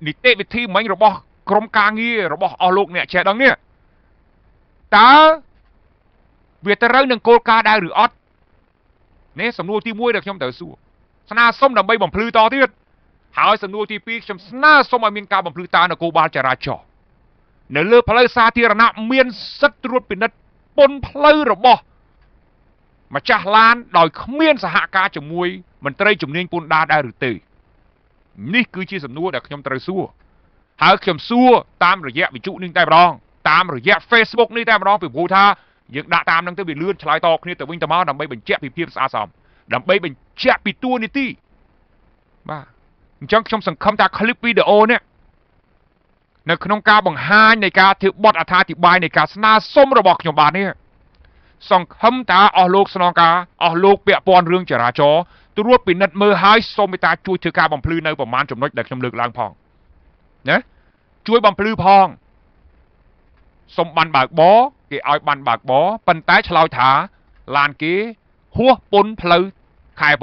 នីតិវិធីមិញរបស់ក្រុមការងាររបស់អស់លោកអ្នកចេះដឹងនេះតើវាត្រូវនឹងគោលការណ៍ដែរឬអត់នេះសំណួរទី1ដែលខ្ញុំត្រូវសួរស្នើសុំដើម្បីបំភ្លឺតទៀតហើយសំណួរទី2ខ្ញុំស្នើសុំឲ្យមានការបំភ្លឺតនគរបាលចរាចរណ៍នៅលើផ្លូវសាធារណៈមានសិទ្ធិត្រួតពិនិត្យពុនផ្លូវរបស់ម្ចាស់ឡានដោយគ្មានសហការជាមួយមន្ត្រីជំនាញពន្ធដារដែរឬទេនេះគឺជាសំណួរដែលខ្ញុំត្រូវសួរហើយខ្ញុំសួរតាមរយៈវិទ្យុនេះតែម្ដងតាមរយៈ Facebook នេះតែម្ដងពីព្រោះថាយើងដាក់តាមនឹងទៅវាលឿនឆ្លើយតបគ្នាទៅវិញទៅមកដើម្បីបញ្ជាក់ពីភាពស្អាតស្អំដើម្បីបញ្ជាក់ពីតួនាទីបាទអញ្ចឹងខ្ញុំសង្ឃឹមថាคลิปវីដេអូនេះនៅក្នុងការបង្ហាញនៃការធ្វើបទអត្ថាធិប្បាយនៃការស្នើសុំរបស់ខ្ញុំបាទនេះសង្ឃឹមថាអស់លោកស្នងការអស់លោកពាក់ព័ន្ធរឿងចរាចរណ៍ត្រួតពិនិត្យមើលហើយសូមមេត្តាជួយធ្វើការបំភ្លឺនៅប្រមាណចំណុចដែលខ្ញុំលើកឡើងផងណាជួយបំភ្លឺផងសុំបានបើកបរគេឲ្យបានបើកបរប៉ុន្តែឆ្លើយថាឡានគេហួសពុនផ្លូវខែ9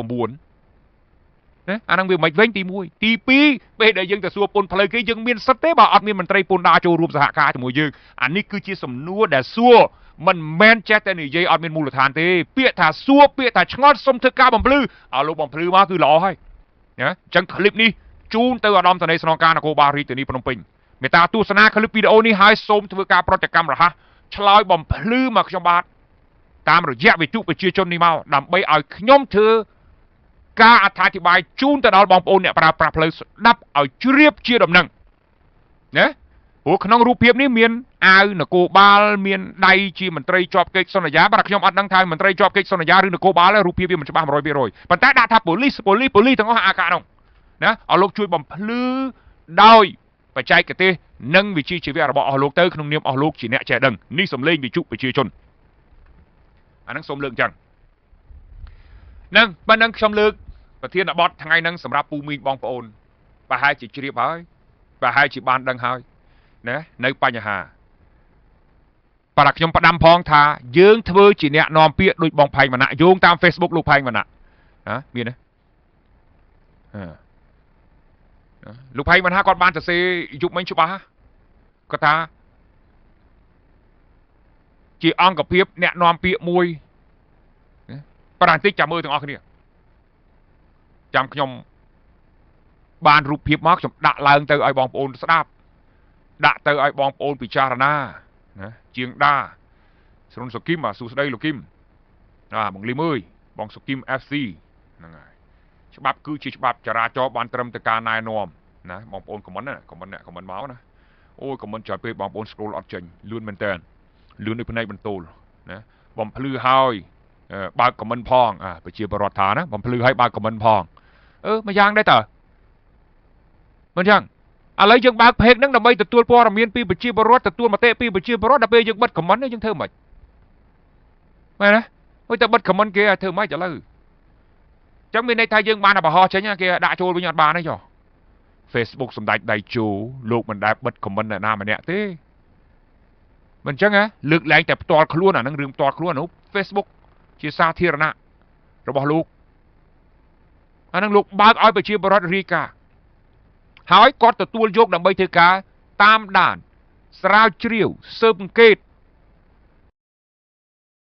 ណាអានឹងវាមិនវិញទី1ទី2ពេលដែលយើងទៅសួរពន្ធផ្លូវគេយើងមានសិទ្ធទេបើអត់មានមន្ត្រីពន្ធដារចូលរួមសហការជាមួយយើងអានេះគឺជាសំណួរដែលសួរមិនមែនចេះតែនិយាយអត់មានមូលដ្ឋានទេពាក្យថាសួរពាក្យថាឆ្ងល់សុំធ្វើការបំភ្លឺឲ្យលោកបំភ្លឺមកគឺល្អហើយណាអញ្ចឹងคลิปនេះជូនទៅឧត្តមសេនីយ៍ស្នងការនគរបាលរាជធានីភ្នំពេញមេត្តាទស្សនាคลิปវីដេអូនេះហើយសូមធ្វើការប្រតិកម្មរហ័សឆ្លើយបំភ្លឺមកខ្ញុំបាទតាមរយៈវិទ្យុប្រជាជននេះមកដើម្បីឲ្យខ្ញុំធ្វើការអត្ថាធិប្បាយជូនទៅដល់បងប្អូនអ្នកប្រើប្រាស់ផ្លូវស្ដាប់ឲ្យជ្រាបជាដំណឹងណាព្រោះក្នុងរូបភាពនេះមានអាវនគរបាលមានដៃជាមន្ត្រីជាប់កិច្ចសន្យាបាទខ្ញុំអត់ដឹងថាមន្ត្រីជាប់កិច្ចសន្យាឬនគរបាលរូបភាពវាមិនច្បាស់ 100% ប៉ុន្តែដាក់ថាប៉ូលីសទាំងអស់អាការនោះណាឲ្យលោកជួយបំភ្លឺដោយបច្ចេកទេសនិងវិជ្ជាជីវៈរបស់អស់លោកទៅក្នុងនាមអស់លោកជាអ្នកចេះដឹងនេះសំឡេងវិទ្យុប្រជាជនអានឹងសូមលើកអញ្ចឹងនឹងប៉ុណ្ណឹងខ្ញុំលើកប្រធានបទថ្ងៃហ្នឹងសម្រាប់ពូមីងបងប្អូនប្រហែលជាជ្រាបហើយប្រហែលជាបានដឹងហើយណានៅបញ្ហាបាទខ្ញុំផ្ដាំផងថាយើងធ្វើជាអ្នកនាំពាក្យដូចបងផែងវណ្ណៈយោងតាម Facebook លោកផែងវណ្ណៈណាមានទេលោកផែងវណ្ណៈគាត់បានសរសេរយុគមិញច្បាស់គាត់ថាជាអង្គភាពអ្នកនាំពាក្យមួយប្រហែលតិចចាំមើលទាំងអស់គ្នាចាំខ្ញុំបានរូបភាពមកខ្ញុំដាក់ឡើងទៅឲ្យបងប្អូនស្ដាប់ដាក់ទៅឲ្យបងប្អូនពិចារណាណាជាងដាស្រុនសុគីមសួស្ដីលោកគីមបងលីមអើយបងសុគីម FC ហ្នឹងហើយច្បាប់គឺជាច្បាប់ចរាចរណ៍បានត្រឹមទៅការណែនាំណាបងប្អូនខមមិនណាខមមិនមកណាអូយខមមិនចាំពេលបងប្អូន scroll អត់ចេញលឿនមែនតើលឿនដូចភ្នែកបន្ទោលណាបំភ្លឺហើយបើកខមមិនផងប្រជាបរដ្ឋថាណាបំភ្លឺហើយបើកខមមិនផងមួយយ៉ាងដែរតើមិនចឹងឥឡូវយើងបើកเพจហ្នឹងដើម្បីទទួលព័ត៌មានពីប្រជាពលរដ្ឋទទួលមតិពីប្រជាពលរដ្ឋដល់ពេលយើងបិទខមមិនយើងធ្វើមិនមែនណាអុយតែបិទខមមិនគេធ្វើមិនឥឡូវចឹងមានន័យថាយើងបានបរោះចេញគេដាក់ចូលវិញអត់បានទេចុះ Facebook សម្ដេចដៃជូលោកមិនដែលបិទខមមិនអ្នកណាម្នាក់ទេមិនចឹងលើកលែងតែផ្ទាល់ខ្លួនអាហ្នឹងរឿងផ្ទាល់ខ្លួននោះ Facebook ជាសាធារណៈរបស់លោកអាហ្នឹងលោកបើកឲ្យប្រជាពលរដ្ឋរាយការណ៍ហើយគាត់ទទួលយកដើម្បីធ្វើការតាមដានស្រាវជ្រាវស៊ើបអង្កេត